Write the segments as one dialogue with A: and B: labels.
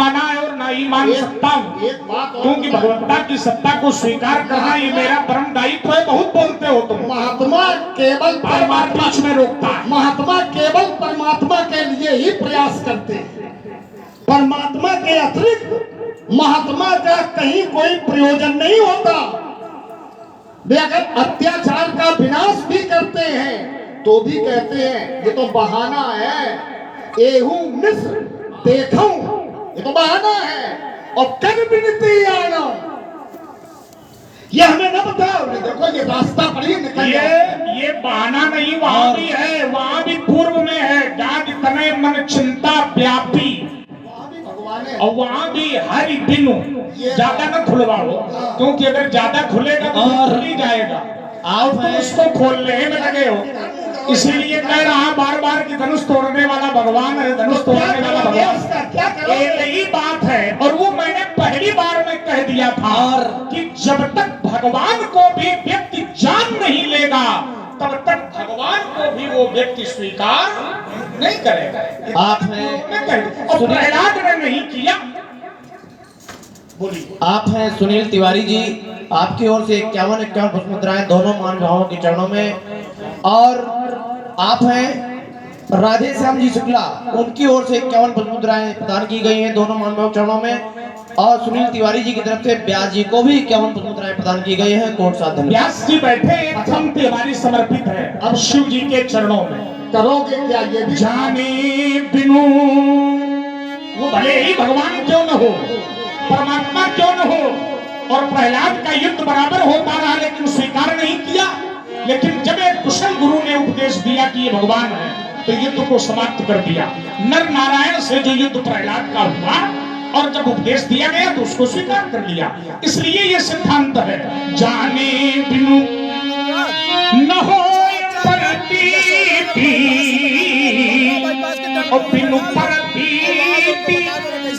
A: माना है और ना ही मान सकता हूँ,
B: एक बात और
A: क्योंकि भगवत्ता की सत्ता को स्वीकार करना ये मेरा परम दायित्व है। बहुत बोलते हो तुम।
B: महात्मा केवल परमात्मा
A: बीच में रोकता है।
B: महात्मा केवल परमात्मा के लिए ही प्रयास करते हैं। परमात्मा के अतिरिक्त महात्मा का कहीं कोई प्रयोजन नहीं होता। वे अगर अत्याचार का विनाश भी करते हैं तो भी कहते हैं ये तो बहाना है, एहू मिस्र देखूं, ये तो बहाना है। और कर विनती आना, ये हमें न बताओ। देखो ये रास्ता पर ही निकल
A: ये बहाना नहीं, वहां भी है, वहां भी पूर्व में है। जाग तने मन चिंता व्यापी, और वहां भी हरि बिनु। ज्यादा न खुलवाओ, क्योंकि अगर ज्यादा खुलेगा तो खुल ही जाएगा। आप तो उसको खोलने में लगे हो, इसीलिए कह रहा बार बार कि धनुष तोड़ने वाला भगवान है, धनुष तोड़ने वाला भगवान। यही बात है, और वो मैंने पहली बार में कह दिया था कि जब तक भगवान को भी व्यक्ति जान नहीं लेगा तब तक भगवान को भी वो व्यक्ति स्वीकार नहीं करेगा।
C: आपने
A: और प्रहलाद ने नहीं किया। बोलिए।
C: आप हैं सुनील तिवारी जी, आपकी ओर से 51 पुष्प मुद्राएं दोनों महानुभावों के चरणों में, और आप हैं राधे श्याम जी शुक्ला, उनकी ओर से 51 पुष्प मुद्राएं प्रदान की गई हैं दोनों महानुभावों के चरणों में, और सुनील तिवारी जी की तरफ से व्यास जी को भी 51 पुष्प मुद्राएं प्रदान की गई हैं। कोट साधन
A: व्यास जी बैठे, अथम तिवारी समर्पित है अब शिव जी के चरणों में।
B: करोगे क्या ये भी?
A: जाने बिनु, वो भले ही भगवान क्यों न हो, परमात्मा क्यों न हो, और प्रहलाद का युद्ध बराबर होता रहा लेकिन स्वीकार नहीं किया। लेकिन जब एक कुशल गुरु ने उपदेश दिया कि ये भगवान है, तो युद्ध को समाप्त कर दिया। नर नारायण से जो युद्ध प्रहलाद का हुआ, और जब उपदेश दिया गया तो उसको स्वीकार कर लिया। इसलिए ये सिद्धांत है, जाने बिनु न हो प्रतीति, और बिनु प्रतीति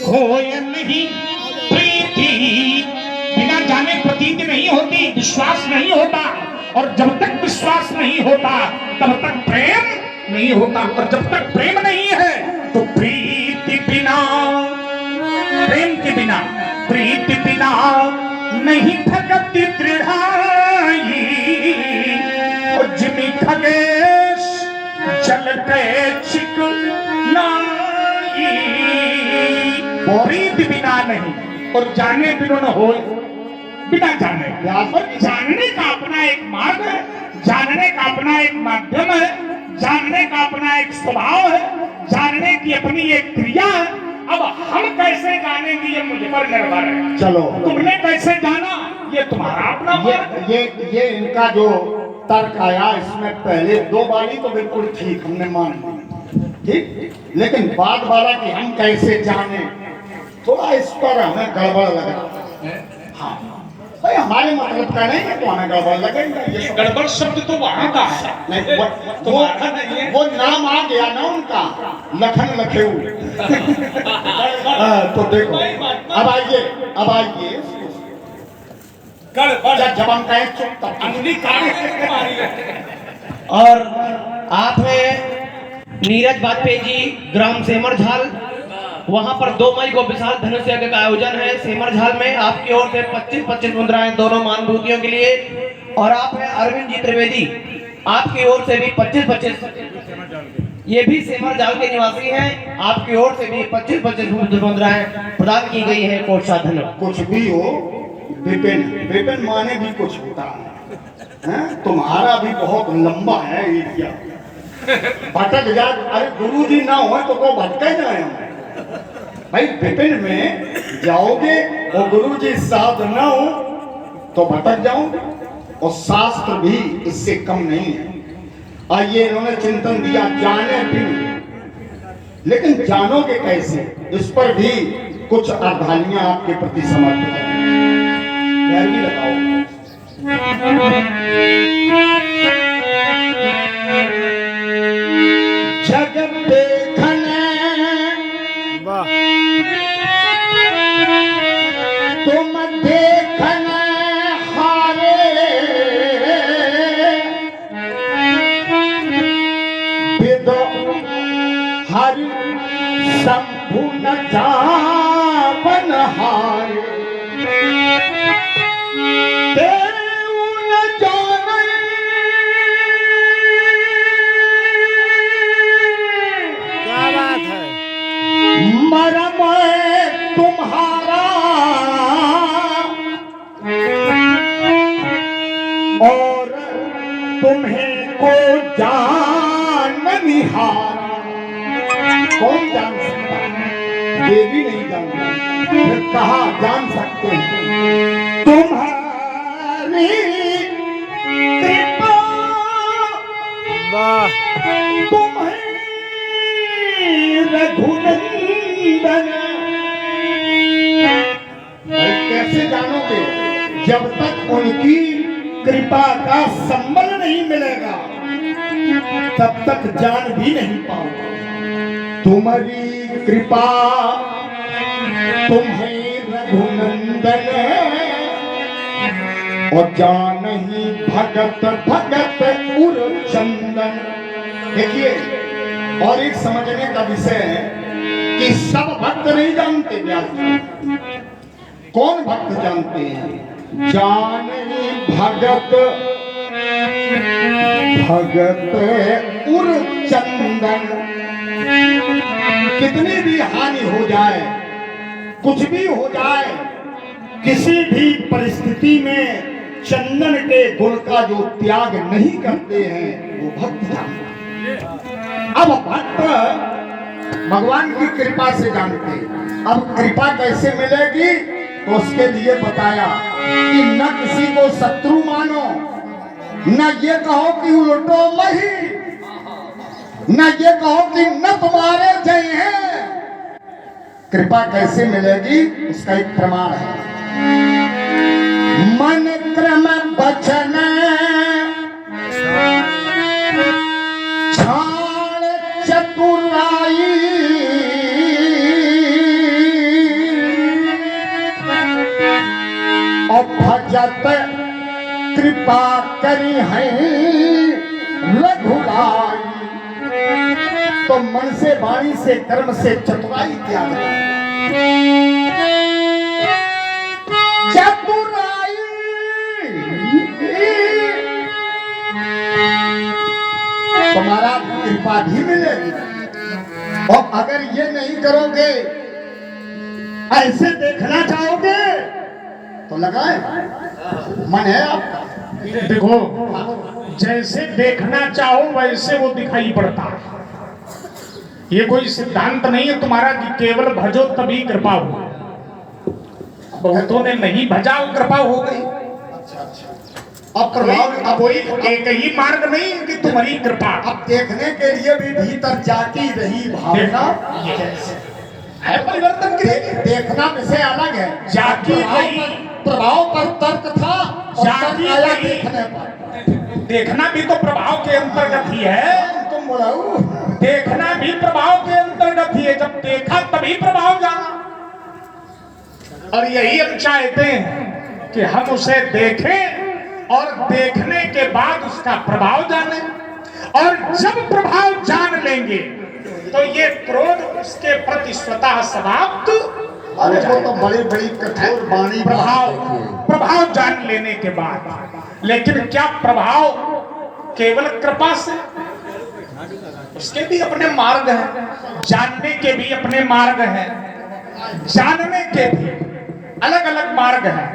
A: होय नहीं प्रीति। बिना जाने प्रतीति नहीं होती, विश्वास नहीं होता, और जब तक विश्वास नहीं होता तब तक प्रेम नहीं होता, और जब तक प्रेम नहीं है तो प्रीति बिना, प्रेम के बिना, प्रीति बिना नहीं ठगती दृढ़ाई। और जिमी खगेश चलते चिकनाई, प्रीति बिना नहीं, और जाने बिना न हो, बिना जाने। और जानने का अपना एक मार्ग है, जानने का अपना एक माध्यम है, जानने का अपना एक स्वभाव है, जानने की अपनी एक क्रिया है। अब हम कैसे जानेंगे ये मुझ पर निर्भर है।
B: चलो,
A: तुमने कैसे जाना ये तुम्हारा अपना मार्ग।
B: ये इनका जो तर्क आया, इसमें पहले दो बारी तो बिल्कुल ठीक हमने मान ली, ठीक, लेकिन बाद वाला कि हम कैसे जाने, थोड़ा इस पर हमें गड़बड़ लगा। हाँ भाई, हमारे मतलब का नहीं है तो हमें गड़बड़ लगेगा। ये
A: गड़बड़ शब्द तो वहां का है,
B: नहीं, वो नाम आ गया ना उनका, लखन लखेऊ। तो देखो, अब आइए जब हम कहें चुप तब।
C: और आप हैं नीरज वाजपेयी जी, ग्राम सेमरझाल, वहां पर 2 मई को विशाल धनुष यज्ञ का आयोजन है सेमरझाल में। आपकी ओर से 25-25 मुद्राएं दोनों महानुभूतियों के लिए, और आप हैं अरविंद जी त्रिवेदी, आपकी ओर से भी 25-25, ये भी सेमरझाल के निवासी हैं, आपकी ओर से भी 25-25 मुद्राएं प्रदान की गई है। कोट साधन।
B: कुछ भी हो, विपिन माने भी कुछ होता है, तुम्हारा भी बहुत लंबा है एरिया, भटक जा। अरे गुरु जी ना हो तो भटके जाए भाई। विपिन में जाओगे और गुरु जी साथ ना हो तो भटक जाओगे, और शास्त्र भी इससे कम नहीं है। आइए, इन्होंने चिंतन दिया जाने भी, लेकिन जानोगे कैसे, इस पर भी कुछ अर्धानियां आपके प्रति समर्पित है। भी लगाओ। जगत देखने तुम देखने हारे, विदो हरि शंभु न जाने। हारे तेऊ न जाने
D: क्या बात है।
B: मरम तुम्हारा और तुम्हें को जान निहारा। कौन जान सकता है? ये भी नहीं जानता, फिर कहा जान सकते हैं। तुम्हारी कृपा
D: वाह।
B: तुम्हें रघुनंदन। भाई कैसे जानोगे? जब तक उनकी कृपा का संबल नहीं मिलेगा तब तक जान भी नहीं पाओगे। तुम्हारी कृपा तुम्हें रघुनंदन और जान ही भगत भगत उर चंदन। देखिए, और एक समझने का विषय है कि सब भक्त नहीं जानते व्यास जी। कौन भक्त जानते हैं? जान ही भगत भगत उर चंदन। कितनी भी हानि हो जाए, कुछ भी हो जाए, किसी भी परिस्थिति में चंदन के गुण का जो त्याग नहीं करते हैं वो भक्त जानते हैं। अब भक्त भगवान की कृपा से जानते हैं। अब कृपा कैसे मिलेगी तो उसके लिए बताया कि न किसी को शत्रु मानो, न ये कहो कि उल्टो मही, न ये कहो कि न तुम्हारे जय हैं। कृपा कैसे मिलेगी उसका एक प्रमाण है। मन क्रम बचन छाण चतुराई और भजत कृपा करी है रघुराई। तो मन से, वाणी से, कर्म से चतुराई त्याग चतुराई तुम्हारा कृपा भी मिलेगी। और अगर ये नहीं करोगे, ऐसे देखना चाहोगे तो लगाए मन है आपका।
A: देखो, जैसे देखना चाहो वैसे वो दिखाई पड़ता है। ये कोई सिद्धांत नहीं है तुम्हारा कि केवल भजो तभी कृपा हो। बहुतों ने नहीं भजा, वो कृपा हो गई।
B: अब प्रभाव, अब
A: कोई एक ही मार्ग नहीं कि तुम्हारी कृपा।
B: अब देखने के लिए भी भीतर जाती रही भावना
A: है परिवर्तन के लिए।
B: देखना विषय अलग है।
A: जाती रही,
B: प्रभाव पर तर्क था और
A: जाती
B: तर्क आया
A: रही।
B: देखने पर।
A: देखना भी तो प्रभाव के अंतर्गत ही है।
B: तुम बोलाओ,
A: देखना भी प्रभाव के अंतर्गत ही है। जब देखा तभी प्रभाव जाना। और यही हम चाहते हैं कि हम उसे देखें और देखने के बाद उसका प्रभाव जाने। और जब प्रभाव जान लेंगे तो ये क्रोध उसके प्रति स्वतः समाप्त।
B: अरे वो तो बड़ी बड़ी कठोर वाणी
A: प्रभाव जान लेने के बाद। लेकिन क्या प्रभाव केवल कृपा से? उसके भी अपने मार्ग हैं, जानने के भी अपने मार्ग हैं, जानने के भी अलग अलग मार्ग हैं,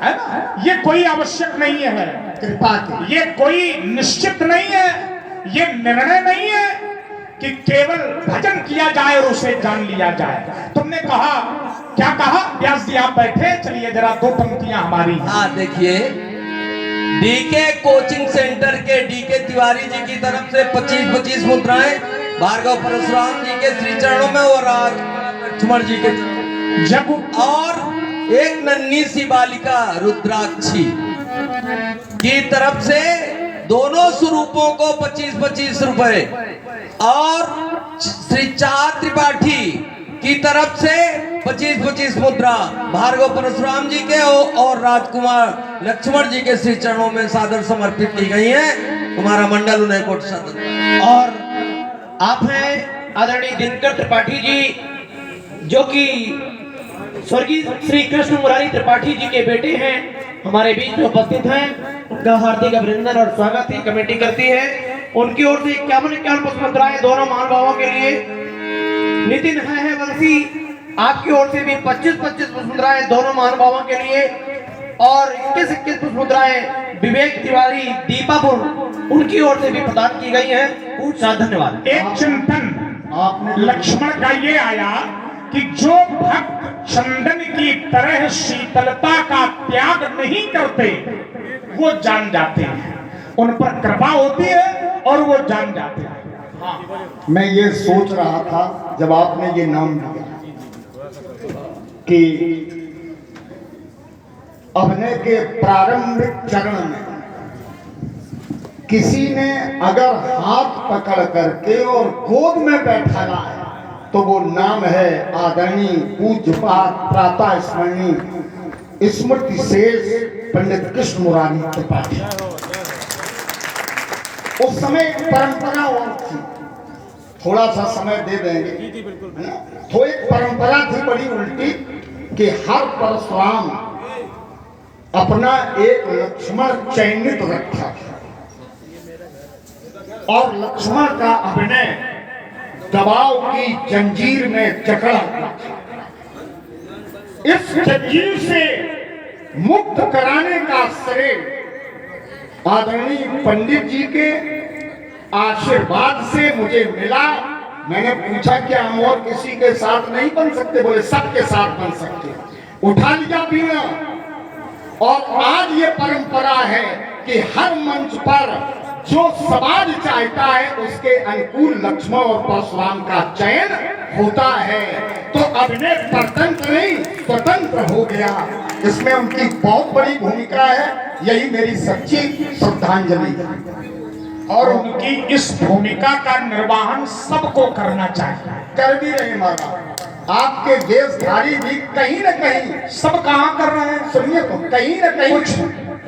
A: है ना? ये कोई आवश्यक नहीं है
B: कृपा की।
A: ये कोई निश्चित नहीं है, ये निर्णय नहीं है कि केवल भजन किया जाए और उसे जान लिया जाए। तुमने कहा, क्या कहा? व्यास जी आप बैठे, चलिए जरा दो पंक्तियां हमारी।
E: हाँ देखिए, डीके कोचिंग सेंटर के डीके तिवारी जी की तरफ से 25-25 मुद्राएं भार्गव परशुराम जी के श्री चरणों में और लक्ष्मण जी के
A: जब
E: और एक नन्ही सी बालिका रुद्राक्षी की तरफ से दोनों स्वरूपों को 25-25 रुपए और श्री चार त्रिपाठी की तरफ से 25-25 मुद्रा भार्गव परशुराम जी के और राजकुमार लक्ष्मण जी के श्री चरणों में सादर समर्पित की गई है। तुम्हारा मंडल उन्हें कोट सादर।
C: और आप हैं आदरणीय दिनकर त्रिपाठी जी, जो कि स्वर्गीय श्री कृष्ण मुरारी त्रिपाठी जी के बेटे हैं, हमारे बीच में उपस्थित हैं। उनका हार्दिक अभिनंदन और स्वागत ही कमेटी करती है। उनकी ओर से 51 पुष्प मुद्राएं दोनों महानुभावों के लिए। नितिन है वंशी, आपकी ओर से भी 25 पुष्प मुद्राएं दोनों महानुभावों के लिए और 21 पुष्प मुद्राएं विवेक तिवारी दीपापुर, उनकी ओर से भी प्रदान की गई है। बहुत धन्यवाद।
A: एक चिंतन
B: आपने
A: लक्ष्मण का ये आया कि जो भक्त चंदन की तरह शीतलता का त्याग नहीं करते वो जान जाते हैं, उन पर कृपा होती है और वो जान जाते हैं।
B: मैं ये सोच रहा था जब आपने ये नाम दिया कि अभिनय के प्रारंभिक चरण में किसी ने अगर हाथ पकड़ करके और गोद में बैठाना है तो वो नाम है आदरणीय पूज्यपाद प्रातः स्मरणीय स्मृति शेष पंडित कृष्ण मुरारी त्रिपाठी। उस समय परंपरा और थी, थोड़ा सा समय दे देंगे, है ना? तो एक परंपरा थी बड़ी उल्टी कि हर परशुराम अपना एक लक्ष्मण चयनित रखा और लक्ष्मण का अभिनय दबाव की जंजीर में जकड़ा। इस जंजीर से मुक्त कराने का श्रेय आदरणीय पंडित जी के आशीर्वाद से मुझे मिला। मैंने पूछा क्या हम और किसी के साथ नहीं बन सकते? बोले सबके साथ बन सकते। उठा लिया बीड़ा और आज ये परंपरा है कि हर मंच पर जो समाज चाहता है उसके अनुकूल लक्ष्मण और परशुराम का चयन होता है। तो अभिनय परतंत्र नहीं स्वतंत्र हो गया, इसमें उनकी बहुत बड़ी भूमिका है। यही मेरी सच्ची श्रद्धांजलि है
A: और उनकी इस भूमिका का निर्वहन सबको करना चाहिए।
B: कर भी रहे महाराज। आपके देशधारी भी कहीं न कहीं,
A: सब कहाँ कर रहे हैं?
B: सुनिए तो, कहीं न कहीं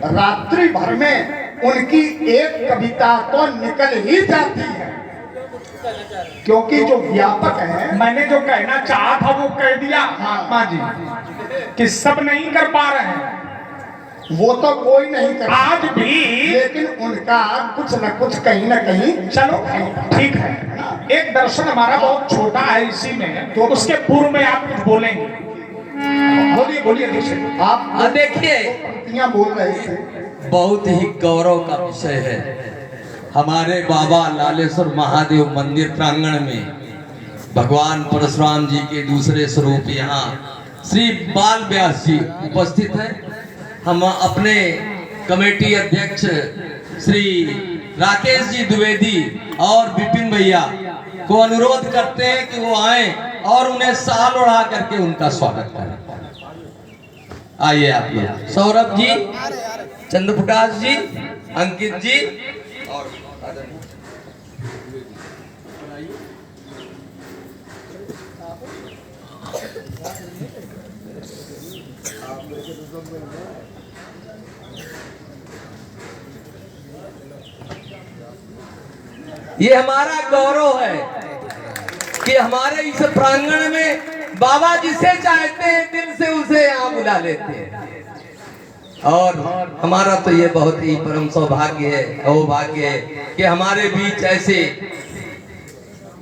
B: रात्रि भर में उनकी एक कविता तो निकल ही जाती है, क्योंकि जो व्यापक है।
A: मैंने जो कहना चाहा था वो कह दिया माँ जी कि सब नहीं कर पा रहे हैं,
B: वो तो कोई नहीं कर,
A: आज भी,
B: लेकिन उनका कुछ न कुछ कहीं न कहीं।
A: चलो ठीक है। एक दर्शन हमारा बहुत छोटा है इसी में, तो उसके पूर्व में आप कुछ बोलेंगे। बोलिए बोलिए।
B: आप
E: देखिए,
B: पंक्तियां बोल रहे थे।
E: बहुत ही गौरव का विषय है। हमारे बाबा लालेश्वर महादेव मंदिर प्रांगण में भगवान परशुराम जी के दूसरे स्वरूप यहाँ श्री बाल व्यास जी उपस्थित हैं। हम अपने कमेटी अध्यक्ष श्री राकेश जी द्विवेदी और विपिन भैया को अनुरोध करते हैं कि वो आए और उन्हें साल ओढ़ा करके उनका स्वागत करें। आइए आप लोग, सौरभ जी, चंद्र प्रकाश जी, अंकित जी और ये हमारा गौरव है कि हमारे इस प्रांगण में बाबा जिसे चाहते हैं दिल से उसे यहाँ बुला लेते हैं। और हमारा तो ये बहुत ही परम सौभाग्य है, सौभाग्य है कि हमारे बीच ऐसे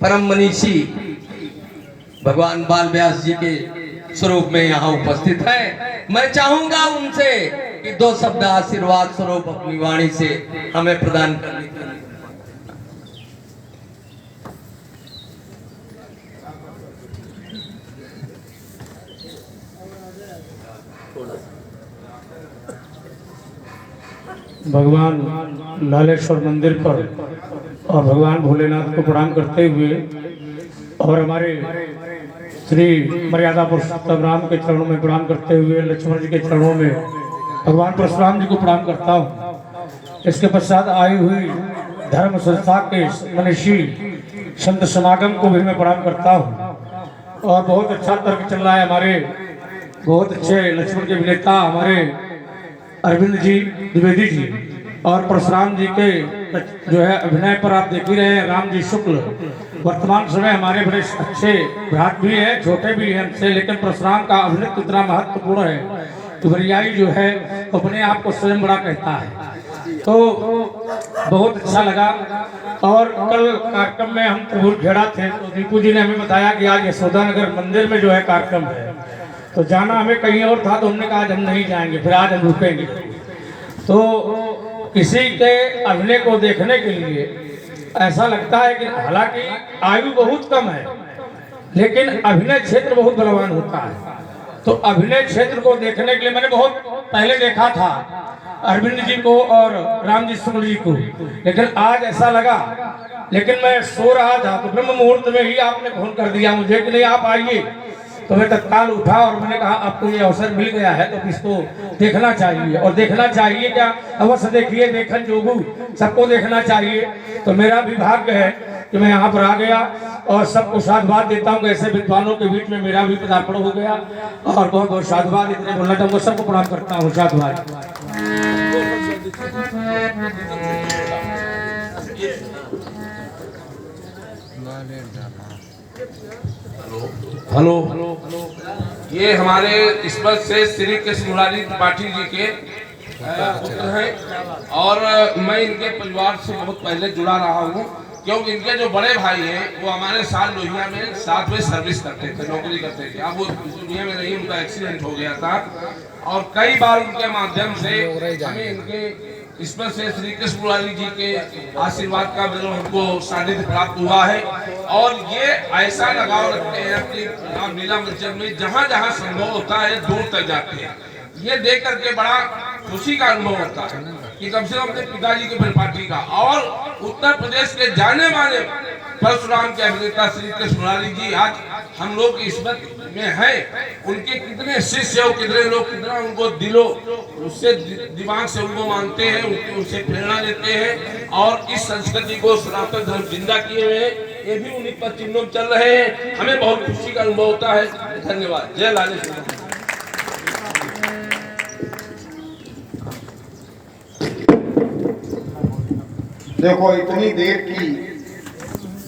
E: परम मनीषी भगवान बाल व्यास जी के स्वरूप में यहाँ उपस्थित हैं। मैं चाहूंगा उनसे कि दो शब्द आशीर्वाद स्वरूप अपनी वाणी से हमें प्रदान करने।
F: भगवान लालेश्वर मंदिर पर और भगवान भोलेनाथ को प्रणाम करते हुए और हमारे श्री मर्यादा पुरुषोत्तम राम के चरणों में प्रणाम करते हुए लक्ष्मण जी के चरणों में भगवान परशुराम जी को प्रणाम करता हूँ। इसके पश्चात आई हुई धर्म संस्था के मनीषी संत समागम को भी मैं प्रणाम करता हूँ। और बहुत अच्छा तर्क चल रहा है, हमारे बहुत अच्छे लक्ष्मण के अभिनेता हमारे अरविंद जी द्विवेदी जी, और परशुराम जी के जो है अभिनय पर आप देख ही रहे हैं। राम जी शुक्ल वर्तमान समय हमारे बड़े अच्छे भ्रात भी हैं, छोटे भी हैं हमसे, लेकिन परशुराम का अभिनय इतना महत्वपूर्ण है तो भरियाई जो है अपने आप को स्वयं बड़ा कहता है। तो बहुत अच्छा लगा। और कल कार्यक्रम में हम त्रिभुवन खेड़ा थे तो दीपू जी ने हमें बताया कि आज यशोदा नगर मंदिर में जो है कार्यक्रम है, तो जाना हमें कहीं और था तो हमने कहा आज हम नहीं जाएंगे, फिर आज हम रुकेंगे। तो किसी के अभिनय को देखने के लिए ऐसा लगता है कि हालांकि आयु बहुत कम है लेकिन अभिनय क्षेत्र बहुत बलवान होता है। तो अभिनय क्षेत्र को देखने के लिए मैंने बहुत पहले देखा था अरविंद जी को और राम जी शुक्ल जी को, लेकिन आज ऐसा लगा, लेकिन मैं सो रहा था तो ब्रह्म मुहूर्त में ही आपने फोन कर दिया मुझे कि नहीं आप आइए। तो मैं तत्काल उठा और मैंने कहा आपको ये अवसर मिल गया है तो इसको देखना चाहिए। और देखना चाहिए क्या, अवश्य देखिए, देखन जोगू सबको देखना चाहिए। तो मेरा भी भाग्य है कि मैं यहाँ पर आ गया और सबको साधुवाद देता हूँ। ऐसे विद्वानों के बीच में मेरा भी पदार्पण हो गया और बहुत बहुत साधुवाद इतने बोलना चाहूँगा, सबको प्रणाम करता हूँ, साधुवाद।
G: हेलो, ये हमारे स्पर्श से श्री कृष्ण मुरारी त्रिपाठी जी के पुत्र हैं और मैं इनके परिवार से बहुत पहले जुड़ा रहा हूँ क्योंकि इनके जो बड़े भाई हैं वो हमारे साथ लोहिया में साथ में सर्विस करते थे, नौकरी करते थे। अब वो दुनिया में नहीं, उनका एक्सीडेंट हो गया था और कई बार उनके माध्यम से हमें इनके इसमें से श्री कृष्ण मुरारी जी के आशीर्वाद का मतलब हमको सानिध्य प्राप्त हुआ है। और ये ऐसा लगाव रखते हैं कि रामलीला मंचन में जहाँ जहाँ संभव होता है दूर तक जाते हैं। ये देख करके बड़ा खुशी का अनुभव होता है कि कम से कम अपने पिताजी के परिपाटी का और उत्तर प्रदेश के जाने माने परशुराम के अभिनेता श्री कृष्ण मुरारी जी आज हम लोग इसमत में है। उनके कितने शिष्य और कितने लोग कितना उनको दिलो उससे दिमाग से उनको मानते हैं, उनसे प्रेरणा लेते हैं और इस संस्कृति को सनातन धर्म जिंदा किए हुए हैं। ये भी उन्हीं पर चिन्हों चल रहे हैं, हमें बहुत खुशी का अनुभव होता है। धन्यवाद। जय लालेश्वर।
B: देखो इतनी देर की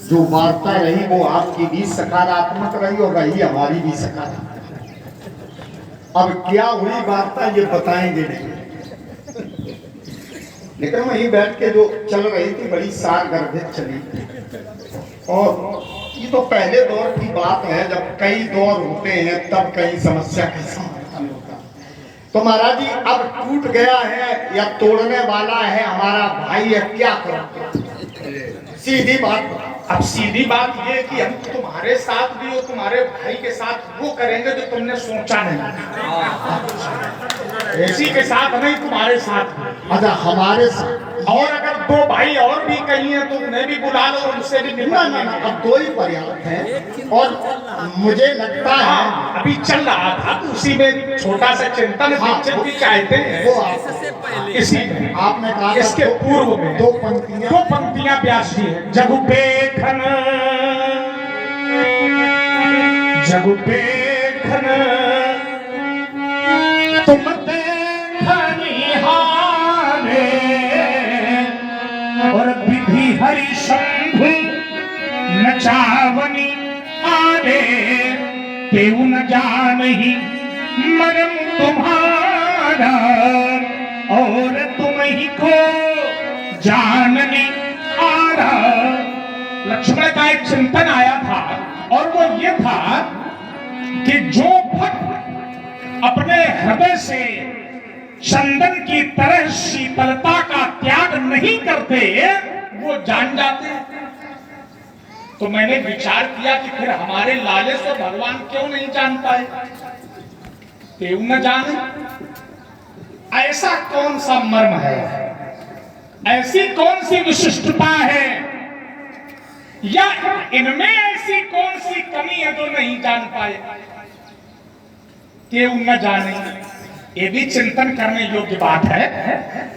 B: जो वार्ता रही वो आपकी भी सकारात्मक रही और रही हमारी भी सकारात्मक। अब क्या हुई वार्ता ये बताएंगे नहीं, लेकिन वहीं बैठ के जो चल रही थी बड़ी सारगर्भित चली। और ये तो पहले दौर की बात है, जब कई दौर होते हैं तब कई समस्या का समाधान होता है। तो महाराज जी अब टूट गया है या तोड़ने वाला है हमारा भाई, अब क्या करें? सीधी बात,
A: अब सीधी बात ये कि हम तुम्हारे साथ भी और तुम्हारे भाई के साथ वो करेंगे जो तुमने सोचा नहीं। इसी के साथ नहीं, तुम्हारे साथ भी।
B: अच्छा हमारे साथ,
A: और अगर दो भाई और भी कहीं हैं तो उन्हें भी बुला लो, उनसे भी
B: ना ना ना, अब दो ही पर्याप्त है। और मुझे लगता है
A: अभी चल रहा था उसी में छोटा सा चिंतन भी चाहते हैं
B: वो आप
A: इसी
B: आपने कहा
A: इसके पूर्व में
B: दो पंक्तियां
A: व्यास जी है। जगु पेखन जगु पेखन तुम देखनिहारे और विधि हरि शंभु नचावनी आरे केहू न जानही मरम तुम्हारा और तुम ही को जानने आ रहा। लक्ष्मण का एक चिंतन आया था और वो ये था कि जो भक्त अपने हृदय से चंदन की तरह शीतलता का त्याग नहीं करते वो जान जाते। तो मैंने विचार किया कि फिर हमारे लालेश्वर भगवान क्यों नहीं जान पाए, क्यों न जाने? ऐसा कौन सा मर्म है, ऐसी कौन सी विशिष्टता है या इनमें ऐसी कौन सी कमी है जो नहीं जान पाए, क्यों न जाने? ये भी चिंतन करने योग्य बात है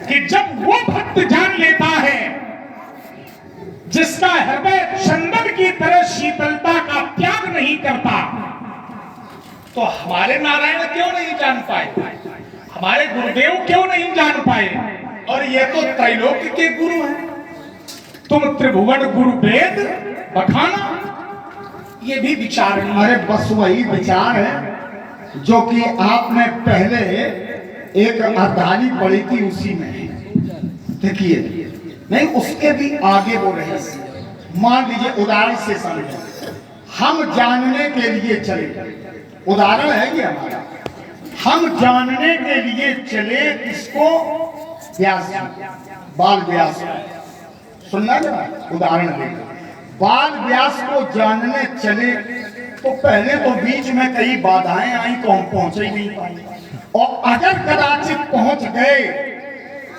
A: कि जब वो भक्त जान लेता है जिसका हृदय चंदन की तरह शीतलता का त्याग नहीं करता, तो हमारे नारायण क्यों नहीं जान पाए, हमारे गुरुदेव क्यों नहीं जान पाए? और ये तो त्रैलोक्य के गुरु हैं। तुम त्रिभुवन गुरु वेद बखाना, ये भी विचार नहीं।
B: अरे बस वही विचार है जो कि आपने पहले एक अरदाली पढ़ी थी, उसी में देखिए, नहीं उसके भी आगे वो रहे। मान लीजिए उदाहरण से समझो, हम जानने के लिए चले, उदाहरण है ये हमारा, हम जानने के लिए चले इसको व्यास, बाल व्यास, सुनना जरा उदाहरण देगा। बाल व्यास को जानने चले तो पहले तो बीच में कई बाधाएं आई तो हम पहुंचे ही नहीं पाए, और अगर कदाचित पहुंच गए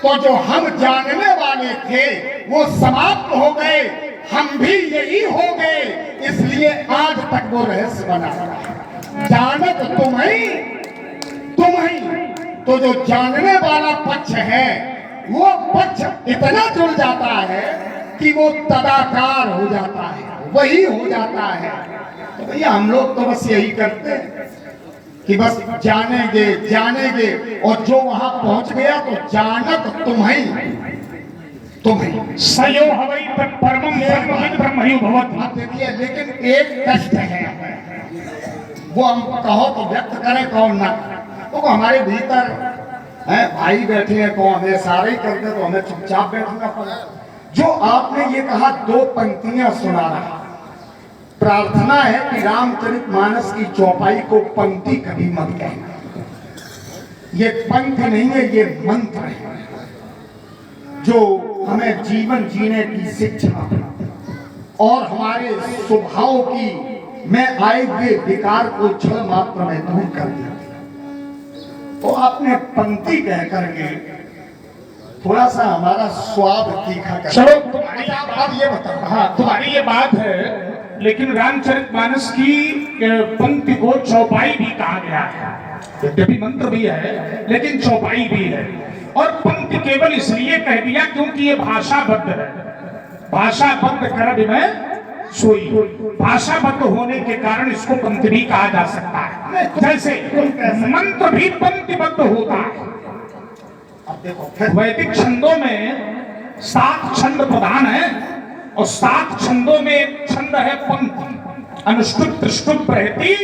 B: तो जो हम जानने वाले थे वो समाप्त हो गए, हम भी यही हो गए। इसलिए आज तक वो रहस्य बना रहा। जानत तुम ही, तो जो जानने वाला पक्ष है वो पक्ष इतना जुड़ जाता है कि वो तदाकार हो जाता है, वही हो जाता है। तो भैया हम लोग तो बस यही करते हैं कि बस जानेंगे और जो वहां पहुंच गया तो जानत तुम्हें
A: सयो हवै परमम ब्रह्मणि भवति।
B: आप देखिए, लेकिन एक कष्ट है, वो हम कहो तो व्यक्त करें कौन ना, तो हमारे भीतर है, भाई बैठे हैं कौन हमें सारे ही करते तो हमें चुपचाप बैठना पड़ा। जो आपने ये कहा, दो पंक्तियां सुना रहा, प्रार्थना है कि रामचरितमानस की चौपाई को पंक्ति कभी मत कहना। ये पंक्ति नहीं है, ये मंत्र है जो हमें जीवन जीने की शिक्षा और हमारे स्वभाव की में आए हुए विकार को क्षण मात्र में दूर कर दिया। तो आपने पंक्ति कह करके थोड़ा सा हमारा स्वाद तीखा कर।
A: चलो तुम्हारी
B: अब ये बताओ,
A: हाँ तुम्हारी ये बात है, लेकिन रामचरितमानस की पंक्ति को चौपाई भी कहा गया है। यद्यपि मंत्र भी है लेकिन चौपाई भी है, और पंक्ति केवल इसलिए कह दिया क्योंकि ये भाषाबद्ध है। भाषाबद्ध कर में सोई, भाषाबद्ध होने के कारण इसको पंक्ति भी कहा जा सकता है। जैसे मंत्र भी पंक्तिबद्ध होता है। वैदिक छंदों में 7 छंद प्रधान है, और 7 छंदों में एक छंद है पंक्ति, अनुष्टुप त्रिष्टुप प्रहति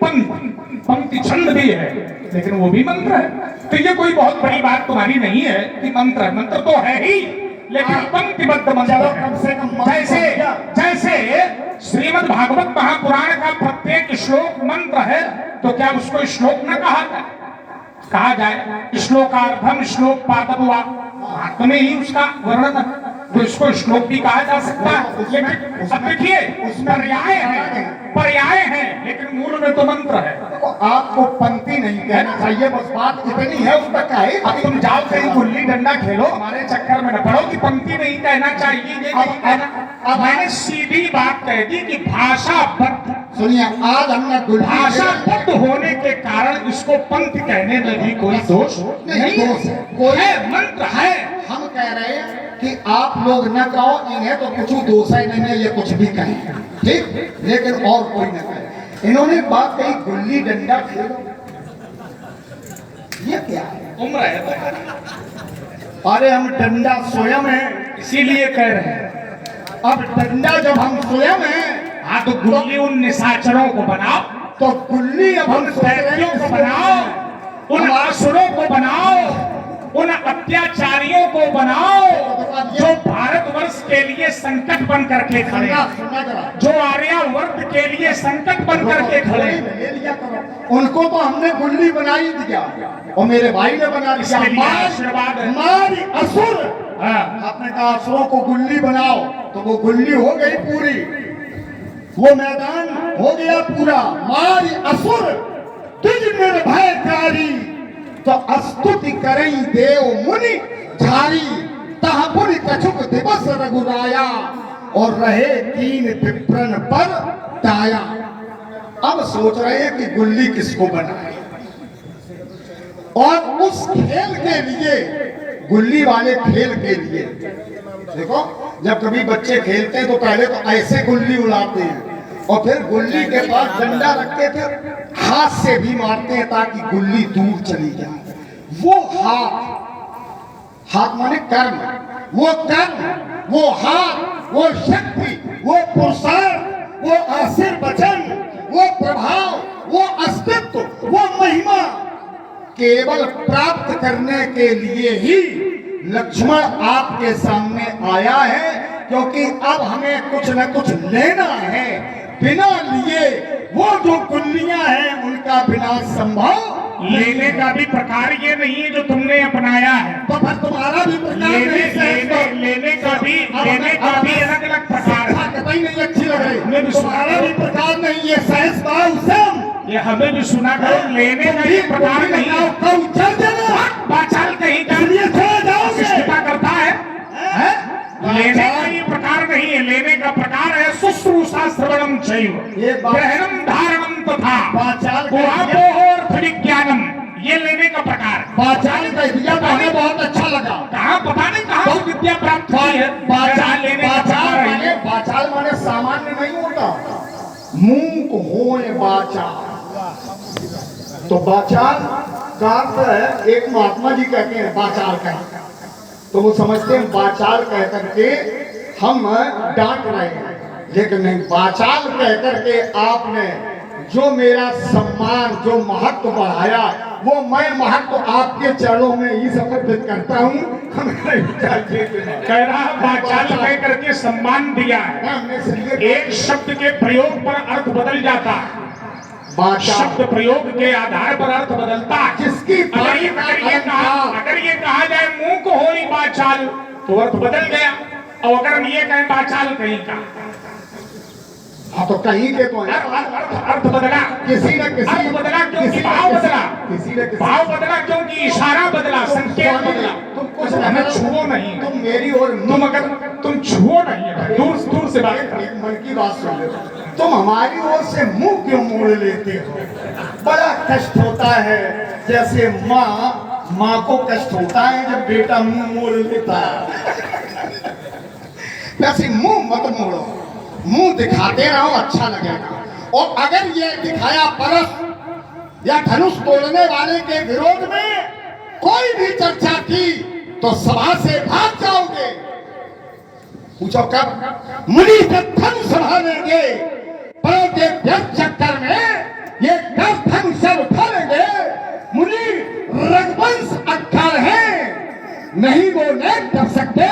A: पंक्ति। पंक्ति छंद भी है लेकिन वो भी मंत्र है। तो ये कोई बहुत बड़ी बात तुम्हारी नहीं है कि मंत्र तो है ही, लेकिन पंक्तिबद्ध मंत्र है। जैसे श्रीमद् भागवत महापुराण का प्रत्येक श्लोक मंत्र है, तो क्या उसको श्लोक न कहा जाए? श्लोकार्थम श्लोक पादवा में ही उसका वर्णन, तो इसको श्लोक भी कहा जा सकता है। लेकिन अब देखिए पर्याय है लेकिन मूल में तो मंत्र है।
B: तो आपको पंक्ति नहीं कहना चाहिए, बस बात इतनी है, उसका क्या है?
A: अब तुम जाओ कहीं गुल्ली डंडा खेलो, हमारे चक्कर में न पड़ो कि पंक्ति नहीं कहना चाहिए, ये नहीं कहना। अब मैंने सीधी बात कह दी कि भाषाबद्ध,
B: सुनिए, आज हमने
A: भाषाबद्ध होने के कारण इसको पंक्ति कहने में भी कोई दोष नहीं
B: दोष है, कोई
A: मंत्र है।
B: हम कह रहे हैं कि आप लोग न कहो, इन्हें तो कुछ दोष ही नहीं है, ये कुछ भी कहें, ठीक, लेकिन और कोई न कहे। इन्होंने बात कही गुल्ली डंडा खेलो, ये क्या है?
A: उम्र है,
B: अरे हम डंडा स्वयं है
A: इसीलिए कह रहे हैं।
B: अब डंडा जब हम स्वयं है,
A: हाँ तो गुल्ली उन निशाचरों को बनाओ,
B: तो गुल्ली अब हम
A: दैत्यों को बनाओ, उन असुरों को बनाओ, उन अत्याचारियों को बनाओ जो भारतवर्ष के लिए संकट बन करके खड़े, जो आर्यावर्त के लिए संकट बन करके खड़े,
B: उनको तो हमने गुल्ली बनाई दिया और मेरे भाई ने बना दिया।
A: आशीर्वाद
B: मारी असुर, आपने कहा असुरों को गुल्ली बनाओ, तो वो गुल्ली हो गई पूरी, वो मैदान हो गया पूरा। मारी असुर तुझ निर्भयकारी, तो स्तुति करई देव मुनि झारी, तहपुर कछुक दिवस रघुराया, और रहे 3 विप्रन पर दाया। अब सोच रहे हैं कि गुल्ली किसको बनाए, और उस खेल के लिए, गुल्ली वाले खेल के लिए, देखो जब कभी बच्चे खेलते हैं तो पहले तो ऐसे गुल्ली उड़ाते हैं, और फिर गुल्ली के पास डंडा रख के फिर हाथ से भी मारते हैं ताकि गुल्ली दूर चली जाए। वो हाथ माने कर्म, वो हाथ, वो शक्ति, वो पुरुषार्थ, वो आशीर्वचन, वो प्रभाव, वो अस्तित्व, वो महिमा केवल प्राप्त करने के लिए ही लक्ष्मण आपके सामने आया है, क्योंकि अब हमें कुछ न कुछ लेना है। बिना लिए वो जो कुल्लियां हैं उनका विनाश संभव।
A: लेने का भी प्रकार ये नहीं है जो तुमने अपनाया है।
B: तो फिर तुम्हारा भी प्रकार
A: लेने का भी अलग अलग प्रकार है।
B: कतई नहीं अच्छी लग रही।
A: हमें भी
B: तुम्हारा भी प्रकार नहीं, ये सहज भाव सम,
A: ये हमें भी सुना करो। लेने का ये प्रकार नहीं है।
B: चल देना
A: बाचाल कहीं का सृष्टिता करता है। लेने का ये प्रकार नहीं है। लेने का प्रकार है शुश्रूषा श्रवणम चैव ग्रहणम धारणम तथा और विज्ञानम। ये लेने का प्रकार।
B: बाचाल का विद्या तो हमें बहुत अच्छा लगा।
A: कहाँ पता नहीं कहाँ से विद्या प्राप्त हुई है।
B: बाचाल माने सामान्य नहीं होता। मूक होए बाचाल, तो बाचाल का अर्थ है, एक महात्मा जी कहते हैं बाचाल का, तो वो समझते हैं बाचाल कह करके हम डांट रहे हैं, लेकिन नहीं, बाचाल कह करके आपने जो मेरा सम्मान, जो महत्व बढ़ाया, वो मैं महत्व आपके चरणों में ही समर्पित करता हूँ।
A: कह रहा बाचाल कह करके सम्मान दिया है। एक शब्द के प्रयोग पर अर्थ बदल जाता है। शब्द प्रयोग के आधार पर अर्थ बदलता है।
B: जिसकी
A: अगर ये कहा जाए मुंह को होई बाचाल तो अर्थ बदल गया, और अगर हम ये कहें बाचाल कहीं का,
B: हाँ तो कहीं के तो
A: अर्थ बदला।
B: किसी न किसी
A: अर्थ बदला क्योंकि भाव बदला। भाव बदला क्योंकि इशारा बदला, संकेत बदला।
B: तुम कुछ
A: हमें छुओ नहीं।
B: तुम मेरी और
A: तुम छुओ नहीं है। दूर से बात कर।
B: मन की बात सुन लो। तुम हमारी ओर से मुंह क्यों मोड़ लेते हो? बड़ा कष्ट होता है, जैसे माँ को कष्ट होता है जब बेटा मुंह मोड़ लेता है। वैसे मुंह मत मोड़ो, मुंह दिखाते रहो, अच्छा लगेगा। और अगर ये दिखाया परस या धनुष तोड़ने वाले के विरोध में कोई भी चर्चा की तो सभा से भाग जाओगे। पूछो कब? मुनि से धन सभा लेंगे, परंतु व्यर्थ चक्कर में ये कब धन से उठा लेंगे? मुनि रघुवंश अक्खर है, नहीं वो नहीं कर सकते।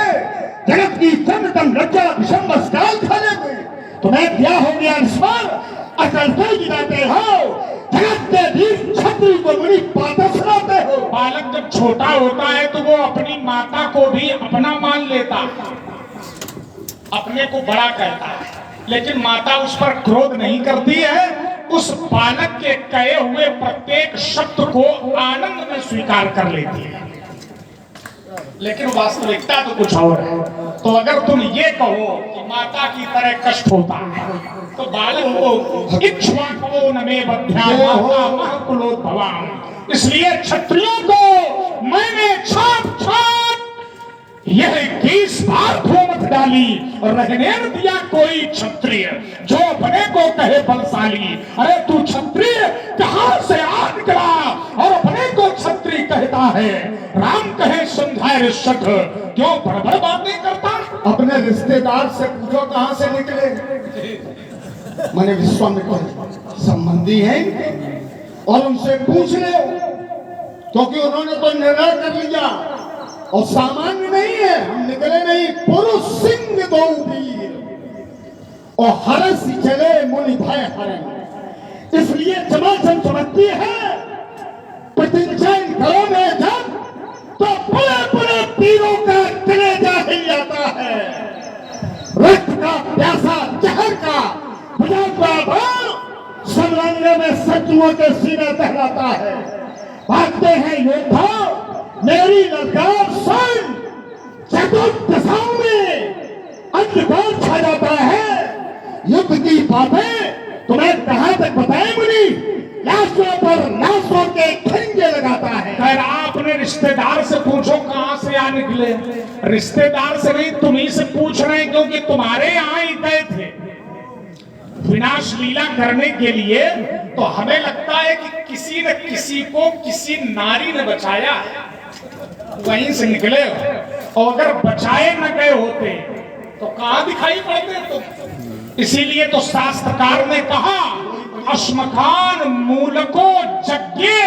B: जगत की चंद्रतम लज्जा विषम काल खा लेंगे। तुम्हें क्या हो गया ईश्वर? अकल से गिराते हो। जगत के भी छत्री को मुनि पाता सुनाते हो।
A: बालक जब छोटा होता है तो वो अपनी माता को भी अपना मान लेता है, अपने को बड़ा कहता है, लेकिन माता उस पर क्रोध नहीं करती है। उस बालक के कहे हुए प्रत्येक शब्द को आनंद में स्वीकार कर लेती है। लेकिन वास्तविकता तो कुछ और है। तो अगर तुम ये कहो कि माता की तरह कष्ट होता है तो बालक को इक्ष्वाको नमे बध्याम। इसलिए क्षत्रियों को मैंने छाप यह 21 बार धूमत डाली और रहने न दिया कोई क्षत्रिय जो अपने को कहे बलशाली। अरे तू क्षत्रिय कहां से आ निकला और अपने को क्षत्रिय कहता है? राम कहे समझाए शठ, क्यों बड़बड़ बातें करता?
B: अपने रिश्तेदार से पूछो कहां से निकले। मैंने विश्वामित्र संबंधी है और उनसे पूछ ले, क्योंकि उन्होंने तो निर्णय कर लिया और सामान्य नहीं है। हम निकले नहीं, पुरुष सिंह दो वीर और हरस चले मुनि भय हरण। इसलिए जमासन समझती है प्रतिचयन करोगे जब तो बड़े बड़े तीरों का कलेजा हिल जाता है। रक्त का प्यासा जहर का समरंग में शत्रुओं के सीने दहलाता है। भागते हैं योद्धा, मेरी ललकार सुन। चतुर्थ दिशाओं में अंधकार छा जाता है। युद्ध की बातें तुम्हें कहां तक बताए मुनि? लाशों पर लाशों के ठेंगे लगाता है।
A: खैर आपने रिश्तेदार से पूछो कहां से आ निकले। रिश्तेदार से नहीं, तुम्ही से पूछ रहे हैं, क्योंकि तुम्हारे यहाँ ही गए थे विनाश लीला करने के लिए। तो हमें लगता है कि किसी न किसी को किसी नारी ने बचाया है। वहीं से निकले हो। और अगर बचाए न गए होते तो कहां दिखाई पड़ते तुम। इसीलिए तो शास्त्रकार ने कहा श्मशान मूलको यज्ञे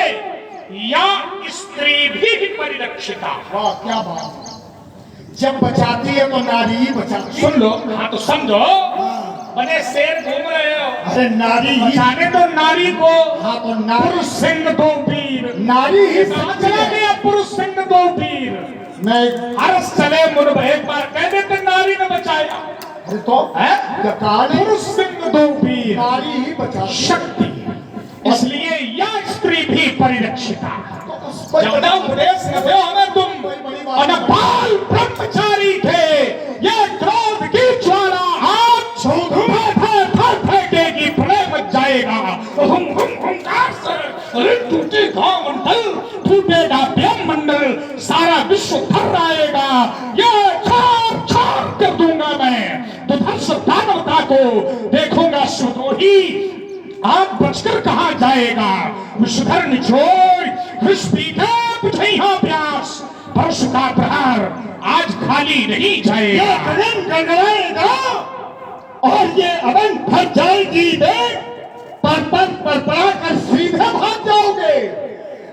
A: या स्त्री भी परिरक्षिता।
B: वाह क्या बात है। जब बचाती है तो नारी ही बचाती है।
A: सुन लो, हाँ तो समझो, बने शेर घूम रहे हो,
B: अरे नारी ही
A: बचाने तो नारी को।
B: हाँ तो नारी
A: पुरुष सिंह दो वीर,
B: नारी ही
A: कहाँ चला गया पुरुष सिंह दो वीर।
B: मैं
A: हर्ष चले मुन एक बार कह देते नारी ने बचाया।
B: अरे तो
A: है
B: जब कहा नहीं,
A: पुरुष सिंह दो वीर
B: नारी ही बचाती है।
A: शक्ति, इसलिए यह स्त्री भी परिरक्षिता।
B: तो उस पर
A: ज्यादा उपदेश न दो हमें तुम। अनपाल ब्रह्मचारी थे, ये क्रोध की ज्वाला हाथ फेंकेगी, प्रलय मच जाएगा। हुंकार से अरे टूटेगा मंडल, टूटेगा ब्रह्मंडल, सारा विश्व थर आएगा। ये छोड़ छोड़ कर दूंगा मैं दुधर्ष दानवता को, देखूंगा सुद्रोही आप बचकर कहा जाएगा। विषधर निचोड़ विष पीते बुझैया प्यास, परश का प्रहार आज खाली नहीं जाएगा।
B: ये कदम गड़गड़ाएगा और ये अवन फट जाएगी। देख पर पड़ा कर सीधे भाग जाओगे।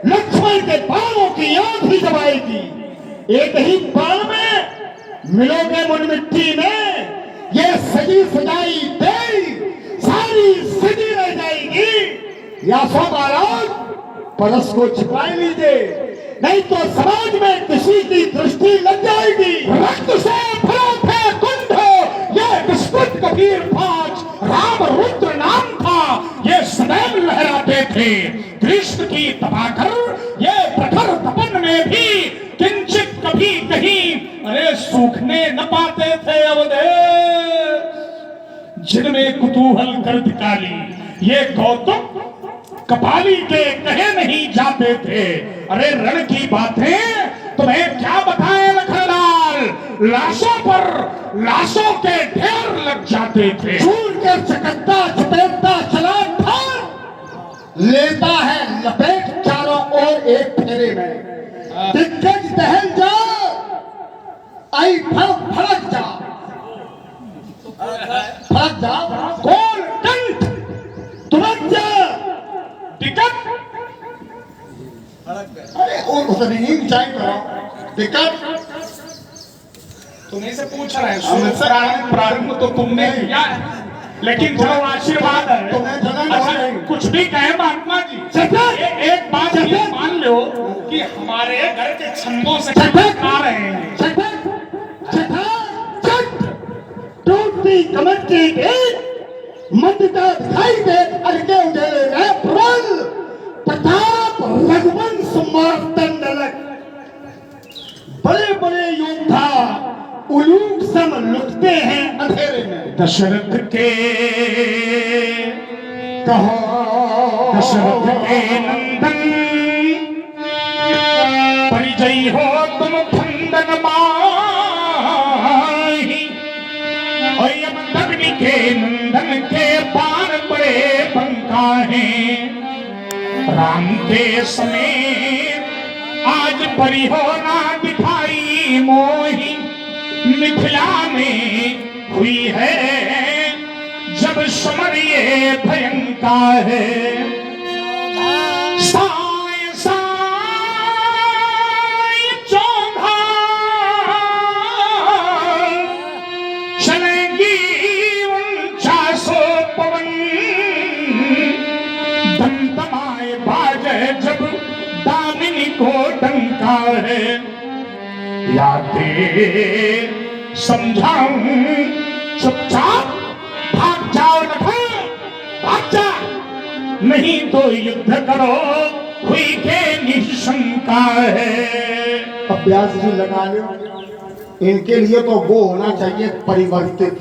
B: लक्ष्मण के पांवों की आंख ही दबाएगी। एक ही बाण में मिलोगे मुन मिट्टी में। ये सजी सजाई दे सारी सजी रह जाएगी। या सो महाराज परस को छिपा लीजिए, नहीं तो समाज में किसी की दृष्टि लग जाएगी। रक्त से भरा थे कुंड, ये विस्फुट कबीर फाज, राम रुद्र नाम था, ये सदैव लहराते थे। कृष्ण की तपाकर ये प्रखर तपन में भी किंचित कभी कहीं अरे सूखने न पाते थे अवधेश, जिनमें कुतूहल कर दिखाली ये गौतम कपाली के कहे नहीं जाते थे। अरे रण की बातें तुम्हें क्या बताएं लखनलाल, लाशों पर लाशों के ढेर लग जाते थे। चूर के चकत्ता चपेटता चला था, लेता है लपेट चारों ओर एक फेरे में। दिग्गज दहल जा, आई फड़क जा, फड़क जा,
A: कौन कंठ
B: तुरंत जा।
A: टिकट
B: अरे उतनी ही ऊंचाई करो। टिकट
A: तुम्हें से पूछ रहे हैं। प्रारंभ तो तुमने किया है, लेकिन चलो आशीर्वाद है।
B: तुम्हें जगह
A: अच्छा,
B: नहीं।
A: कुछ भी कहे महात्मा जी, एक बात ये मान लो कि हमारे घर के छंदों से खा रहे हैं।
B: टूटती कमर की एक मंदता दिखाई दे, अलगे उजले रहे प्रबल प्रताप रघुवंश मार्तंडलक। बड़े बड़े योद्धा उलूक सम लुटते हैं अंधेरे में।
A: दशरथ के
B: कहो
A: दशरथ के नंदन, परिजयी हो तुम खंडन माही, और यमदग्नि के नंदन के बाण बड़े बंका हैं। राम के समेत आज परी हो ना दिखाई मोही, मिथिला में हुई है जब समर ये भयंकर है। साय साय चौधा चलेगी 49 पवन, दमदमाए बाजे जब दामिनी को डंका है। यादें समझाऊं चुपचाप भाग जाओ लखन, भाग जा, नहीं तो युद्ध करो हुई के निशंका है।
B: अभ्यास जी लगा लो। इनके लिए तो वो होना चाहिए परिवर्तित।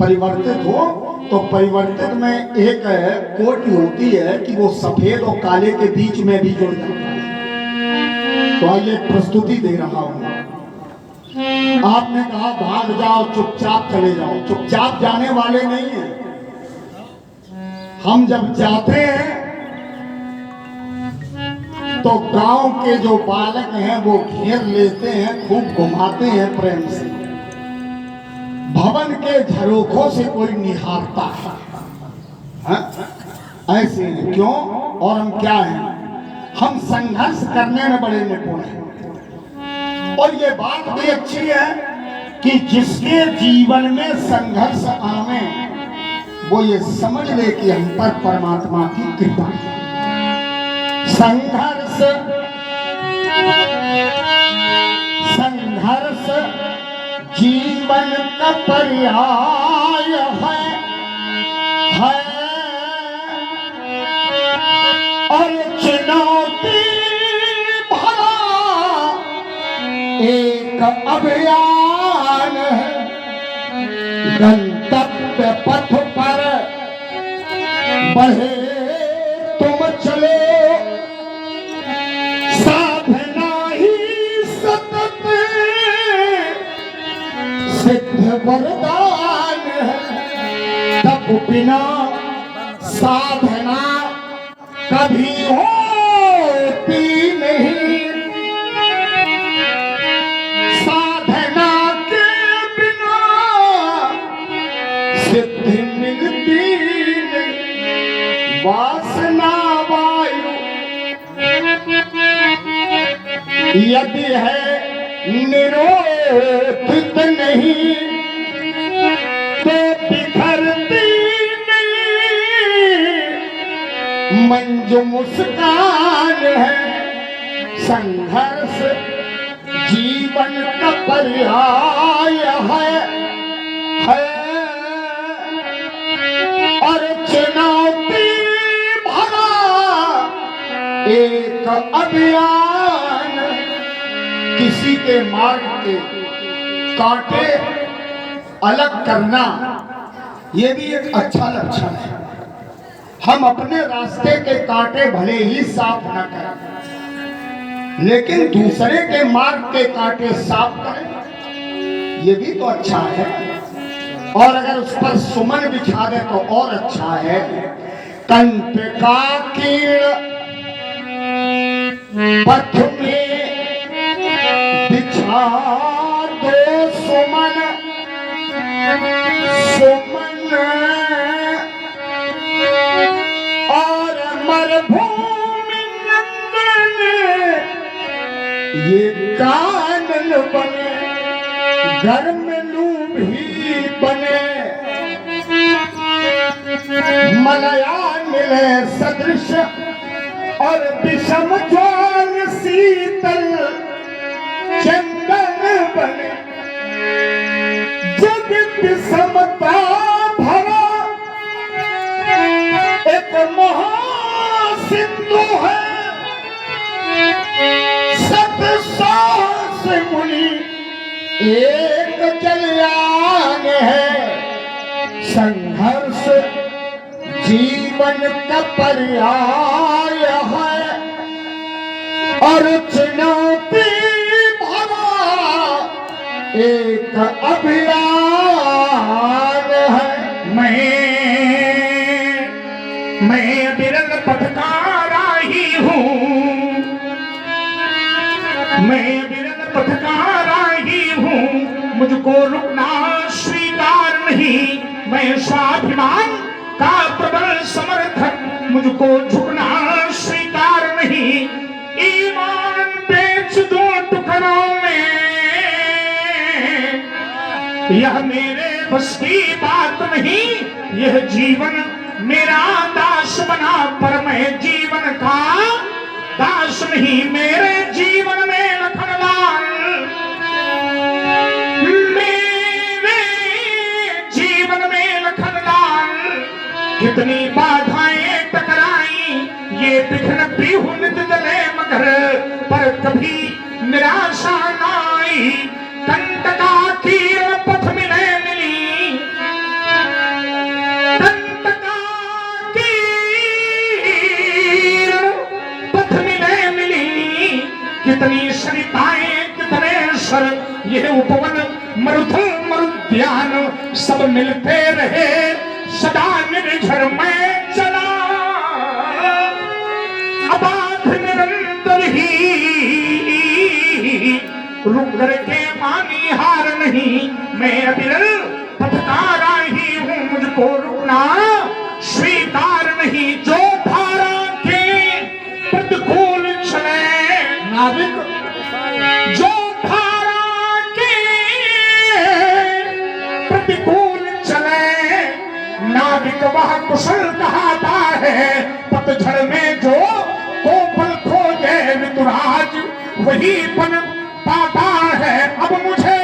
B: परिवर्तित हो तो परिवर्तित में एक कोटि होती है कि वो सफेद और काले के बीच में भी जुड़ जाता है। तो आइए प्रस्तुति दे रहा हूं। आपने कहा भाग जाओ, चुपचाप चले जाओ। चुपचाप जाने वाले नहीं हैं। हम जब जाते हैं तो तो गांव के जो बालक हैं वो घेर लेते हैं, खूब घुमाते हैं प्रेम से। भवन के झरोखों से कोई निहारता है, हाँ? ऐसे हैं। क्यों? और हम क्या हैं? हम संघर्ष करने में बड़े निपुण हैं। और ये बात भी अच्छी है कि जिसके जीवन में संघर्ष आवे वो ये समझ ले कि हम पर परमात्मा की कृपा है। संघर्ष जीवन का पर्याय है और चुनौती भरा एक अभियान है। गंतव्य पथ पर बढ़े तुम चलो, साधना ही सतत सिद्ध वरदान है। तब बिना साधना कभी होती नहीं, साधना के बिना सिद्धि मिलती नहीं। वासना वायु यदि है निरोधित नहीं तो बिखरती नहीं। मंजू मुस्कान है, संघर्ष जीवन का पर्याय है और चुनौती भरा एक अभियान। किसी के मार्ग के कांटे अलग करना ये भी एक अच्छा लक्षण है। हम अपने रास्ते के कांटे भले ही साफ न करें लेकिन दूसरे के मार्ग के कांटे साफ करें, ये भी तो अच्छा है। और अगर उस पर सुमन बिछा दे तो और अच्छा है। कंठ का कीड़ पथ में बिछा दो सुमन, सुमन और मरुभूमि नंदन ये कानन बने, गर्म लू भी बने। मलया मिले सदृश और विषम ज्वाल शीतल चंदन बने। जग विषमता भरा एक महासिंधु है, सत साहस मुनि एक जलयान है। संघर्ष जीवन का पर्याय है और चुनौती भरा एक अभियान है।
A: मैं विरल पथकारा ही हूँ, मैं विरल पथकारा ही हूँ। मुझको रुकना स्वीकार नहीं, मैं स्वाभिमान का प्रबल समर्थक। मुझको झुकना स्वीकार नहीं, ईमान बेच दूं टुकड़ों में। यह मेरे बस की बात नहीं, यह जीवन मेरा दास बना, पर मैं जीवन का दास नहीं। मेरे जीवन में लखनलाल, मेरे जीवन में लखनलाल कितनी बाधाएं टकराई। ये बिखर भी हुन जले मगर पर कभी निराशा न आई। कंटका की पथ मिले मिली, कंटका की पथ मिले मिली। कितनी सरिताएं कितने सर, ये उपवन मरुथल मरुद्यान सब मिलते रहे सदा निर्झर में चला। अबाध निरंतर नहीं, रुक करके मानी हार नहीं, मैं अविरल पथकारा ही हूँ, मुझको रुकना स्वीकार नहीं। जो धारा के प्रतिकूल चले नाविक, जो धारा के प्रतिकूल चले नाविक वह कुशल कहता है। पतझड़ में जो कोपल खोजे वितुराज वही बन पाता है। अब मुझे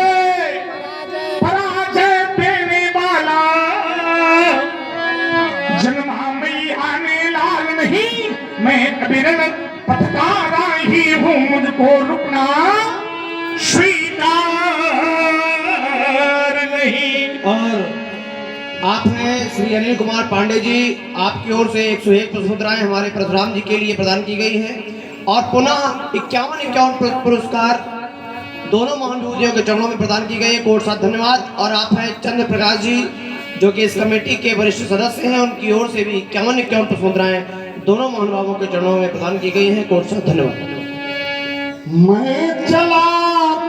A: पराजय देने वाला जन्मा में आने लाल नहीं, मैं अविरल पथकारा ही हूँ, मुझको रुकना स्वीकार नहीं।
C: और आप हैं श्री अनिल कुमार पांडे जी, आपकी ओर से 101 पुष्प मुद्राएं हमारे परशुराम जी के लिए प्रदान की गई हैं और पुनः 51 पुरस्कार दोनों महान विभूतियों के चरणों में प्रदान की गई है। कोट साथ धन्यवाद। और आप हैं चंद्र प्रकाश जी जो कि इस कमेटी के वरिष्ठ सदस्य हैं, उनकी ओर से भी 51 पुष्प मुद्राएं दोनों महानुभावों के चरणों में प्रदान की गई हैं। कोट साथ धन्यवाद।
B: मैं चला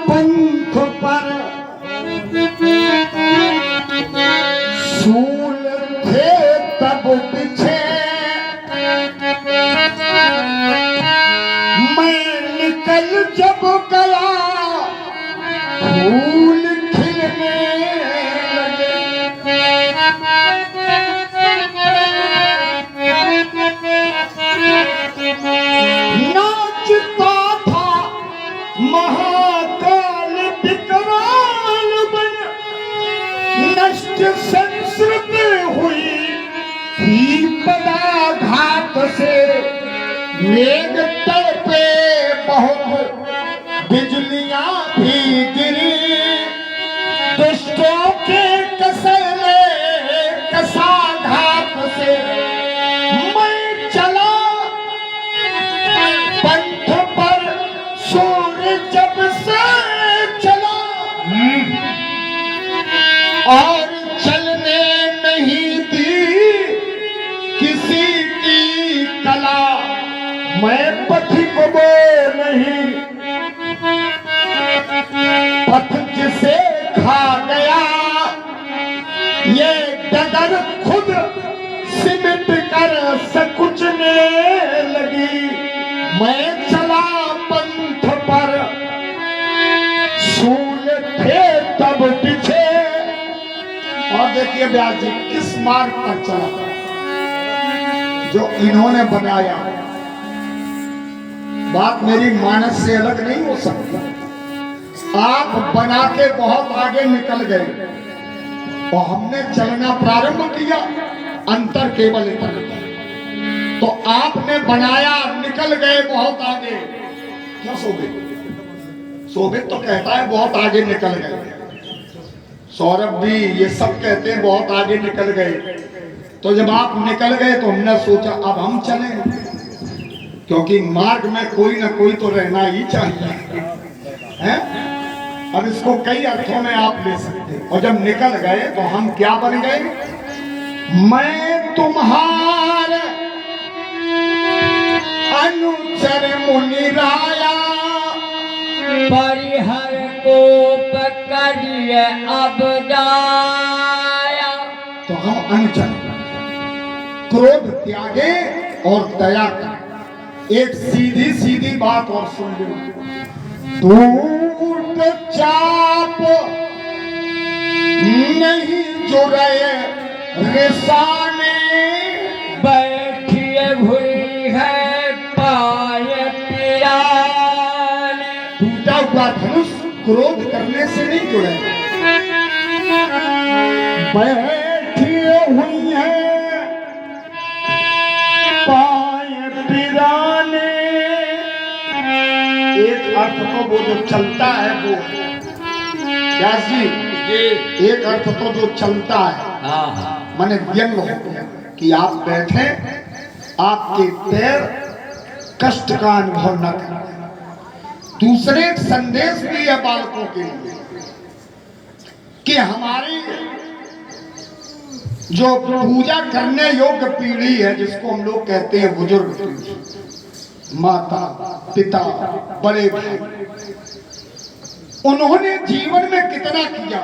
B: पंथ पर सूल थे तब पीछे, मैं निकल जब गया फूल खिलने लगे। नाचता था महाकाल विकराल बन, नष्ट संस्कृत हुई थी पदाघात से। मेघ तड़पे बहुत बिजलियां भी गिरी, दुष्टों के कसले कसाघात से। मैं चला पंथ पर सूर्य जब से चला, और चलने नहीं दी किसी की कला। मैं पथिक वो नहीं, पथ जिसे खा गया ये डगर खुद सिमट कर सकुचने लगी। मैं चला पंथ पर सूल थे तब पीछे। और देखिए व्यास जी किस मार्ग पर चला जो इन्होंने बनाया। बात मेरी मानस से अलग नहीं हो सकती। आप बना के बहुत आगे निकल गए और हमने चलना प्रारंभ किया, अंतर केवल इतना। तो आपने बनाया, निकल गए बहुत आगे। क्या शोभित? शोभित तो कहता है बहुत आगे निकल गए। सौरभ भी ये सब कहते हैं बहुत आगे निकल गए। तो जब आप निकल गए तो हमने सोचा अब हम चलें, क्योंकि मार्ग में कोई ना कोई तो रहना ही चाहिए, हैं? अब इसको कई अर्थों में आप ले सकते हैं। और जब निकल गए तो हम क्या बन गए? मैं तुम्हारे अनुचर मुनि राया,
H: परिहर को पकड़िए अब जाया।
B: तो हम अनुचर क्रोध त्यागे और दया करें। एक सीधी सीधी बात और सुन लो। टूट चाप नहीं जुड़े रिसाने,
H: बैठिए हुई है पाय पिराने।
B: टूटा हुआ धनुष क्रोध करने से नहीं जुड़े। बैठिए हुई है पाय पिराने। एक अर्थ तो वो जो चलता है वो व्यास जी, एक अर्थ तो जो चलता है माने व्यंग हो गया कि आप बैठे, आपके पैर कष्ट का अनुभव न करें। दूसरे एक संदेश भी है बालकों के लिए कि हमारी जो पूजा करने योग्य पीढ़ी है, जिसको हम लोग कहते हैं बुजुर्ग पीढ़ी, माता, पिता, बड़े भाई, उन्होंने जीवन में कितना किया,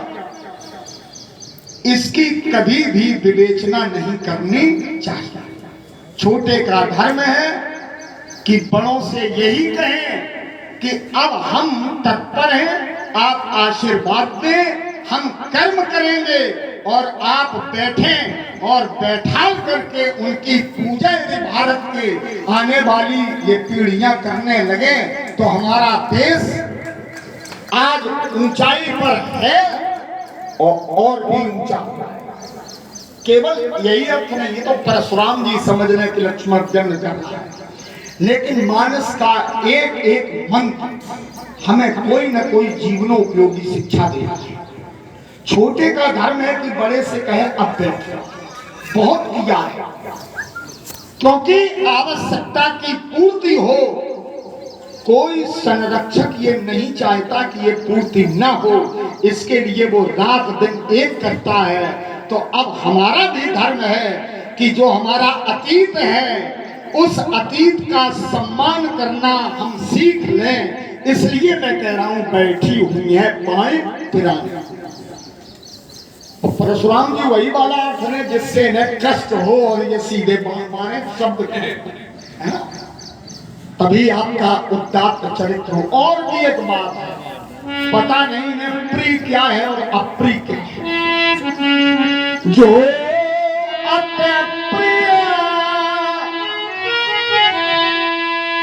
B: इसकी कभी भी विवेचना नहीं करनी चाहिए। छोटे का धर्म है कि बड़ों से यही कहें कि अब हम तत्पर हैं, आप आशीर्वाद दें, हम कर्म करेंगे और आप बैठें और बैठाल करके उनकी पूजा यदि भारत के आने वाली ये पीढ़ियां करने लगे तो हमारा देश आज ऊंचाई पर है और भी ऊंचा। केवल यही अर्थ नहीं, ये तो परशुराम जी समझने के लक्ष्मण जन्म कर रहा है, लेकिन मानस का एक एक मंत्र हमें कोई न कोई जीवनोपयोगी शिक्षा दे रहा है। छोटे का धर्म है कि बड़े से कहे अब बैठो, बहुत किया है, क्योंकि आवश्यकता की पूर्ति हो। कोई संरक्षक ये नहीं चाहता कि ये पूर्ति ना हो, इसके लिए वो रात दिन एक करता है। तो अब हमारा भी धर्म है कि जो हमारा अतीत है उस अतीत का सम्मान करना हम सीख लें। इसलिए मैं कह रहा हूं बैठी हुई है पाए पिराने। परशुराम जी वही वाला अर्थ है जिससे न कष्ट हो और ये सीधे माने शब्द है ना, तभी आपका उदात्त चरित्र हो। और भी एक बात है, पता नहीं न प्रिय क्या है और अप्रिय क्या है। जो अप्रिय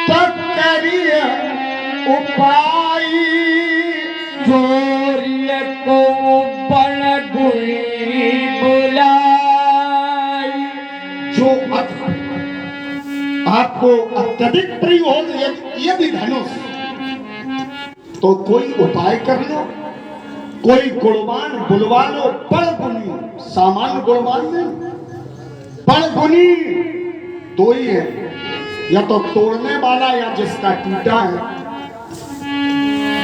B: तब करिए उपाय,
H: चोरिय को बन गुई बुलाई।
B: जो आपको अत्यधिक प्रिय हो यदि धनुष, तो कोई उपाय कर लो, कोई गुणवान बुलवा लो, बड़ गुणी, सामान्य गुणवान नहीं, बड़ गुणी दो ही है, या तो तोड़ने वाला या जिसका टूटा है,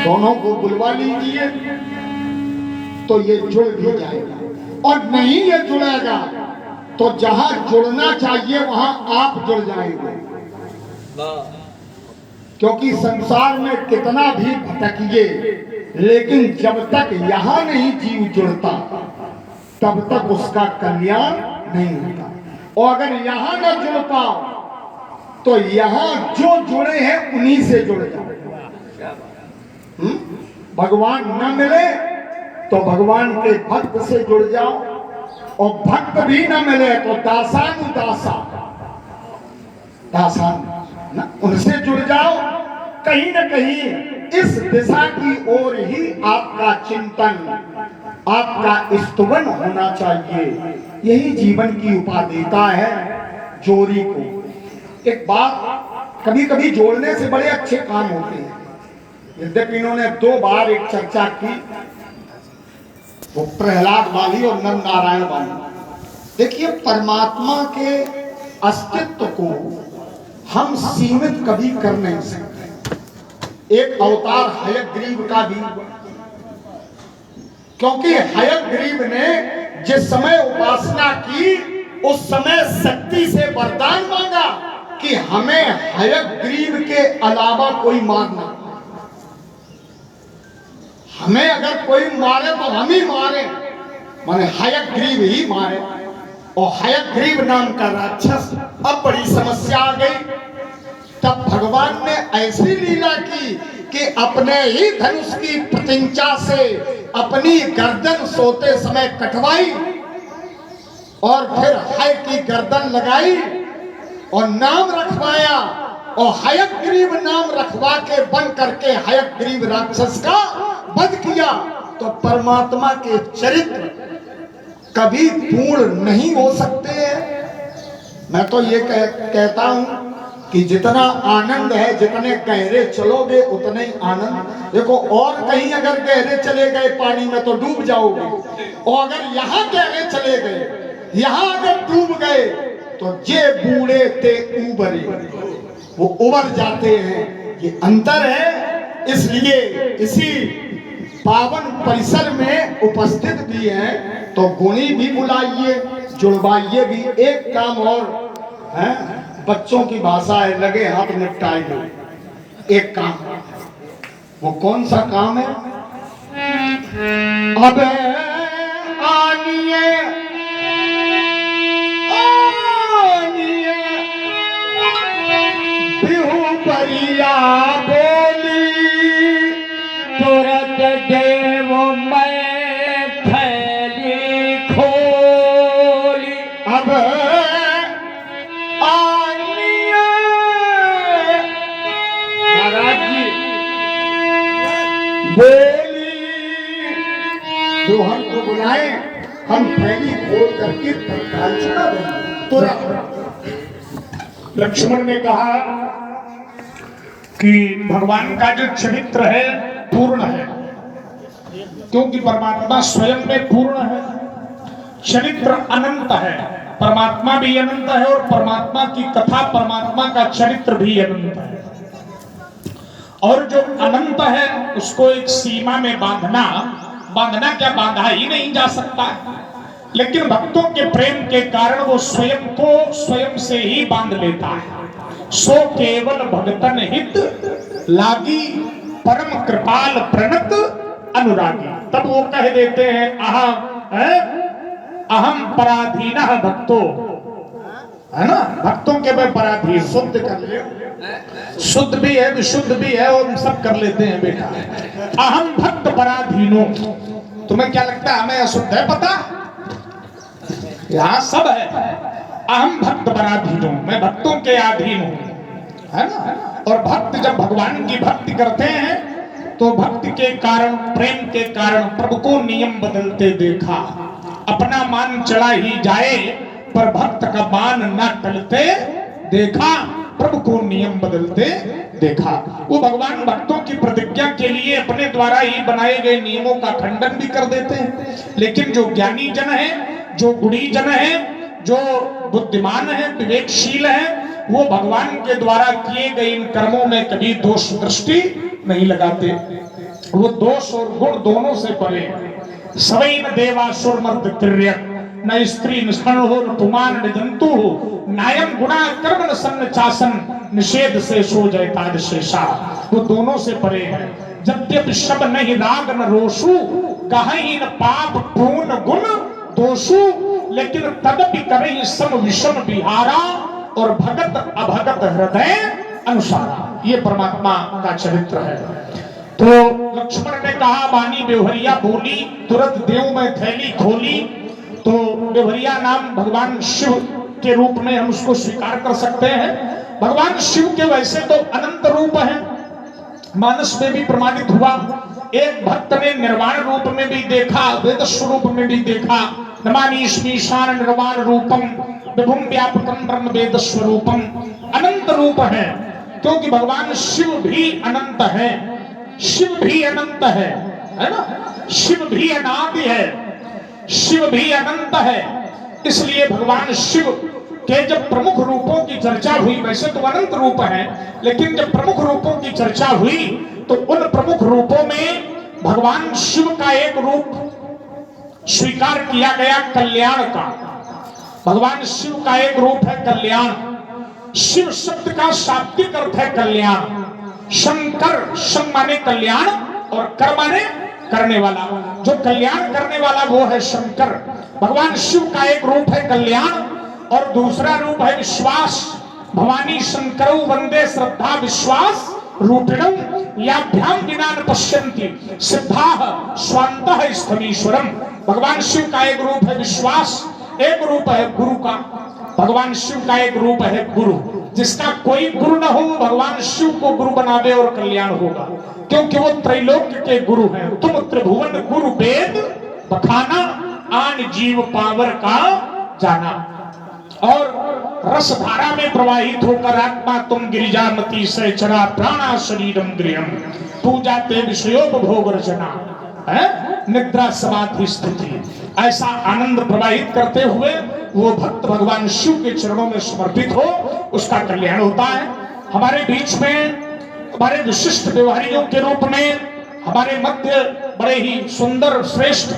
B: दोनों को बुलवा लीजिए तो ये जुड़ भी जाएगा। और नहीं ये जुड़ेगा तो जहां जुड़ना चाहिए वहां आप जुड़ जाएंगे। क्योंकि संसार में कितना भी भटकिए, लेकिन जब तक यहां नहीं जीव जुड़ता तब तक उसका कल्याण नहीं होता। और अगर यहां न जुड़ पाओ तो यहां जो जुड़े हैं उन्हीं से जुड़ जाओ। भगवान न मिले तो भगवान के भक्त से जुड़ जाओ, और भक्त भी न मिले तो दासानुदासा, दासान ना, उनसे जुड़ जाओ। कहीं न कहीं इस दिशा की ओर ही आपका चिंतन, आपका स्तुवन होना चाहिए। यही जीवन की उपादेयता है जोड़ी को। एक बात, कभी कभी जोड़ने से बड़े अच्छे काम होते हैं। यद्यपि इन्होंने 2 बार एक चर्चा की, वो प्रहलाद वाली और नर नारायण वाली। देखिए, परमात्मा के अस्तित्व को हम सीमित कभी कर नहीं सकते। एक अवतार हयग्रीव का भी, क्योंकि हयग्रीव ने जिस समय उपासना की उस समय शक्ति से वरदान मांगा कि हमें हयग्रीव के अलावा कोई मारना, हमें अगर कोई मारे तो हम ही मारे, माने हयग्रीव ही मारे। और हयग्रीव नाम का राक्षस, अब बड़ी समस्या आ गई। तब भगवान ने ऐसी लीला की कि अपने ही धनुष की प्रतिंचा से अपनी गर्दन सोते समय कटवाई और फिर हय की गर्दन लगाई और नाम रखवाया, और हयग्रीव नाम रखवा के बन करके हयग्रीव राक्षस का वध किया। तो परमात्मा के चरित्र कभी पूर्ण नहीं हो सकते हैं। मैं तो ये कहता हूं कि जितना आनंद है, जितने गहरे चलोगे उतने ही आनंद। देखो, और कहीं अगर गहरे चले गए पानी में तो डूब जाओगे, और अगर यहाँ गहरे चले गए, यहाँ अगर डूब गए तो जे बूढ़े ते उबरे, वो उबर जाते हैं। ये अंतर है। इसलिए इसी पावन परिसर में उपस्थित भी हैं तो गुणी भी बुलाइए, जुड़वाइए भी। एक काम और है, बच्चों की भाषा है, लगे हाथ निपटाए लो। एक काम, वो कौन सा काम है? अब आनिए आनिए बिहू परिया बोली,
H: तुरंत देव मैं थैली खोली।
B: अब आनिए महाराज जी बोली, दोहन को बुलाए, हम थैली खोल करके तत्काल चढ़ा देंगे तुरंत।
A: लक्ष्मण ने कहा कि भगवान का जो चरित्र है पूर्ण है, क्योंकि परमात्मा स्वयं में पूर्ण है, चरित्र अनंत है, परमात्मा भी अनंत है और परमात्मा की कथा, परमात्मा का चरित्र भी अनंत है। और जो अनंत है उसको एक सीमा में बांधना क्या, बांधा ही नहीं जा सकता, लेकिन भक्तों के प्रेम के कारण वो स्वयं को स्वयं से ही बांध लेता है। सो केवल भगतन हित लागी, परम कृपाल प्रणत अनुरागी। तब वो कह देते हैं अहम पराधीन भक्तो, है ना, भक्तों के मैं पराधीन।
B: शुद्ध कर ले,
A: शुद्ध भी है विशुद्ध भी है, और सब कर लेते हैं बेटा। अहम भक्त पराधीनो। तुम्हें क्या लगता है हमें अशुद्ध है पता? यहाँ सब है। अहम भक्त पराधीनो, मैं भक्तों के अधीन हूँ, है ना। और भक्त जब भगवान की भक्ति करते हैं तो भक्ति के कारण, प्रेम के कारण प्रभु को नियम बदलते देखा। अपना मान चढ़ा ही जाए पर भक्त का मान न टलते देखा, प्रभु को नियम बदलते देखा। वो भगवान भक्तों की प्रतिज्ञा के लिए अपने द्वारा ही बनाए गए नियमों का खंडन भी कर देते हैं, लेकिन जो ज्ञानी जन है, जो गुणी जन है, जो बुद्धिमान है, विवेकशील है, वो भगवान के द्वारा किए गए इन कर्मों में कभी दोष दृष्टि नहीं लगाते। वो दोष और गुण दोनों से परे। सवै न देवासुर मर्द तिर्यक, न स्त्री निष्कर्ण हो न पुमान न जंतु हो, नायम गुणा कर्म न सन्न चासन, निषेध से सो जय ताज शेषा। वो दोनों से परे है। जद्यपि शब नहीं राग न रोषु, कहीं न पाप पूर्ण गुण दोषु, लेकिन तदपि करहि सम विषम विहारा, और भगत अभगत हृदय अनुसारा। ये परमात्मा का चरित्र है। तो लक्ष्मण ने कहा वाणी बेवहरिया बोली, तुरंत देव में थैली खोली। तो बेवहरिया नाम भगवान शिव के रूप में हम उसको स्वीकार कर सकते हैं। भगवान शिव के वैसे तो अनंत रूप हैं, मानस में भी प्रमाणित हुआ। एक भक्त ने निर्वाण रूप में भी देखा, वेद स्वरूप में भी देखा। नमामि ईशान निर्वाण रूपम विभुम व्यापकम ब्रह्म वेद स्वरूपम। अनंत रूप है, क्योंकि भगवान शिव भी अनंत है, शिव भी अनंत है ना। शिव भी अनादि है, शिव भी अनंत है। इसलिए भगवान शिव के जब प्रमुख रूपों की चर्चा हुई, वैसे तो अनंत रूप है, लेकिन जब प्रमुख रूपों की चर्चा हुई तो उन प्रमुख रूपों में भगवान शिव का एक रूप स्वीकार किया गया, कल्याण का। भगवान शिव का एक रूप है कल्याण। शिव शब्द का शाब्दिक अर्थ है कल्याण। शंकर, शं माने कल्याण और कर माने करने वाला। जो कल्याण करने वाला वो है शंकर। भगवान शिव का एक रूप है कल्याण और दूसरा रूप है विश्वास। भवानी शंकरौ वंदे श्रद्धा विश्वास रूपिणम याभ्याम विनान पश्यन्ति सिद्धाः स्वान्तः स्थमीश्वरम। भगवान शिव का एक रूप है विश्वास, एक रूप है गुरु का। भगवान शिव का एक रूप है गुरु। जिसका कोई गुरु न हो भगवान शिव को गुरु बनावे और कल्याण होगा, क्योंकि वो त्रैलोक्य के गुरु हैं। तुम त्रिभुवन गुरु वेद बखाना, आन जीव पावर का जाना। और रस धारा में प्रवाहित होकर आत्मा तुम गिरिजामती से चरा प्राणा शरीरम गृहम पूजा ते विषयोपभोग रचना है निद्रा समाधि स्थिति। ऐसा आनंद प्रवाहित करते हुए वो भक्त भगवान शिव के चरणों में समर्पित हो, उसका कल्याण होता है। हमारे बीच में हमारे विशिष्ट व्यवहारियों के रूप में हमारे मध्य बड़े ही सुंदर श्रेष्ठ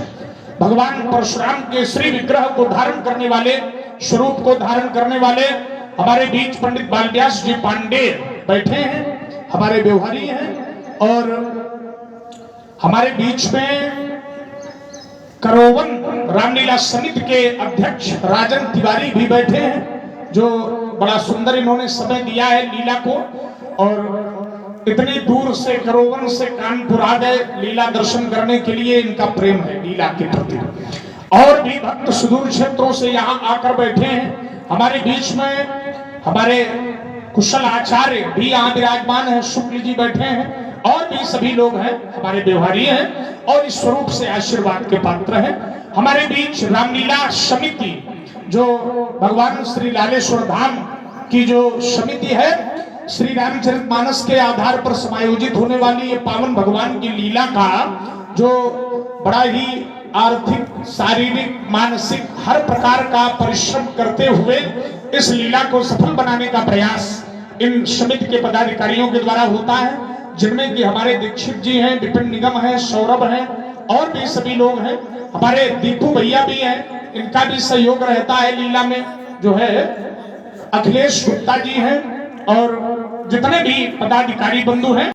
A: भगवान परशुराम के श्री विग्रह को धारण करने वाले, स्वरूप को धारण करने वाले हमारे बीच पंडित बालव्यास जी पांडे बैठे हैं, हमारे व्यवहारी हैं। और हमारे बीच में करोवन रामलीला समिति के अध्यक्ष राजन तिवारी भी बैठे हैं, जो बड़ा सुंदर इन्होंने समय दिया है लीला को। और इतनी दूर से करोवन से कानपुर आ गए लीला दर्शन करने के लिए, इनका प्रेम है लीला के प्रति। और भी भक्त सुदूर क्षेत्रों से यहाँ आकर बैठे हैं। हमारे बीच में हमारे कुशल आचार्य भी यहाँ विराजमान है, शुक्ल जी बैठे हैं। और भी सभी लोग हैं, हमारे व्यवहारी हैं और इस स्वरूप से आशीर्वाद के पात्र हैं। हमारे बीच रामलीला समिति, जो भगवान श्री लालेश्वर धाम की जो समिति है, श्री रामचरितमानस के आधार पर समायोजित होने वाली ये पावन भगवान की लीला का जो बड़ा ही आर्थिक, शारीरिक, मानसिक हर प्रकार का परिश्रम करते हुए इस लीला को सफल बनाने का प्रयास इन समिति के पदाधिकारियों के द्वारा होता है, जिनमें कि हमारे दीक्षित जी हैं, विपिन निगम है, सौरभ हैं और भी सभी लोग हैं। हमारे दीपू भैया भी हैं, इनका भी सहयोग रहता है लीला में, जो है अखिलेश गुप्ता जी हैं और जितने भी पदाधिकारी बंधु हैं।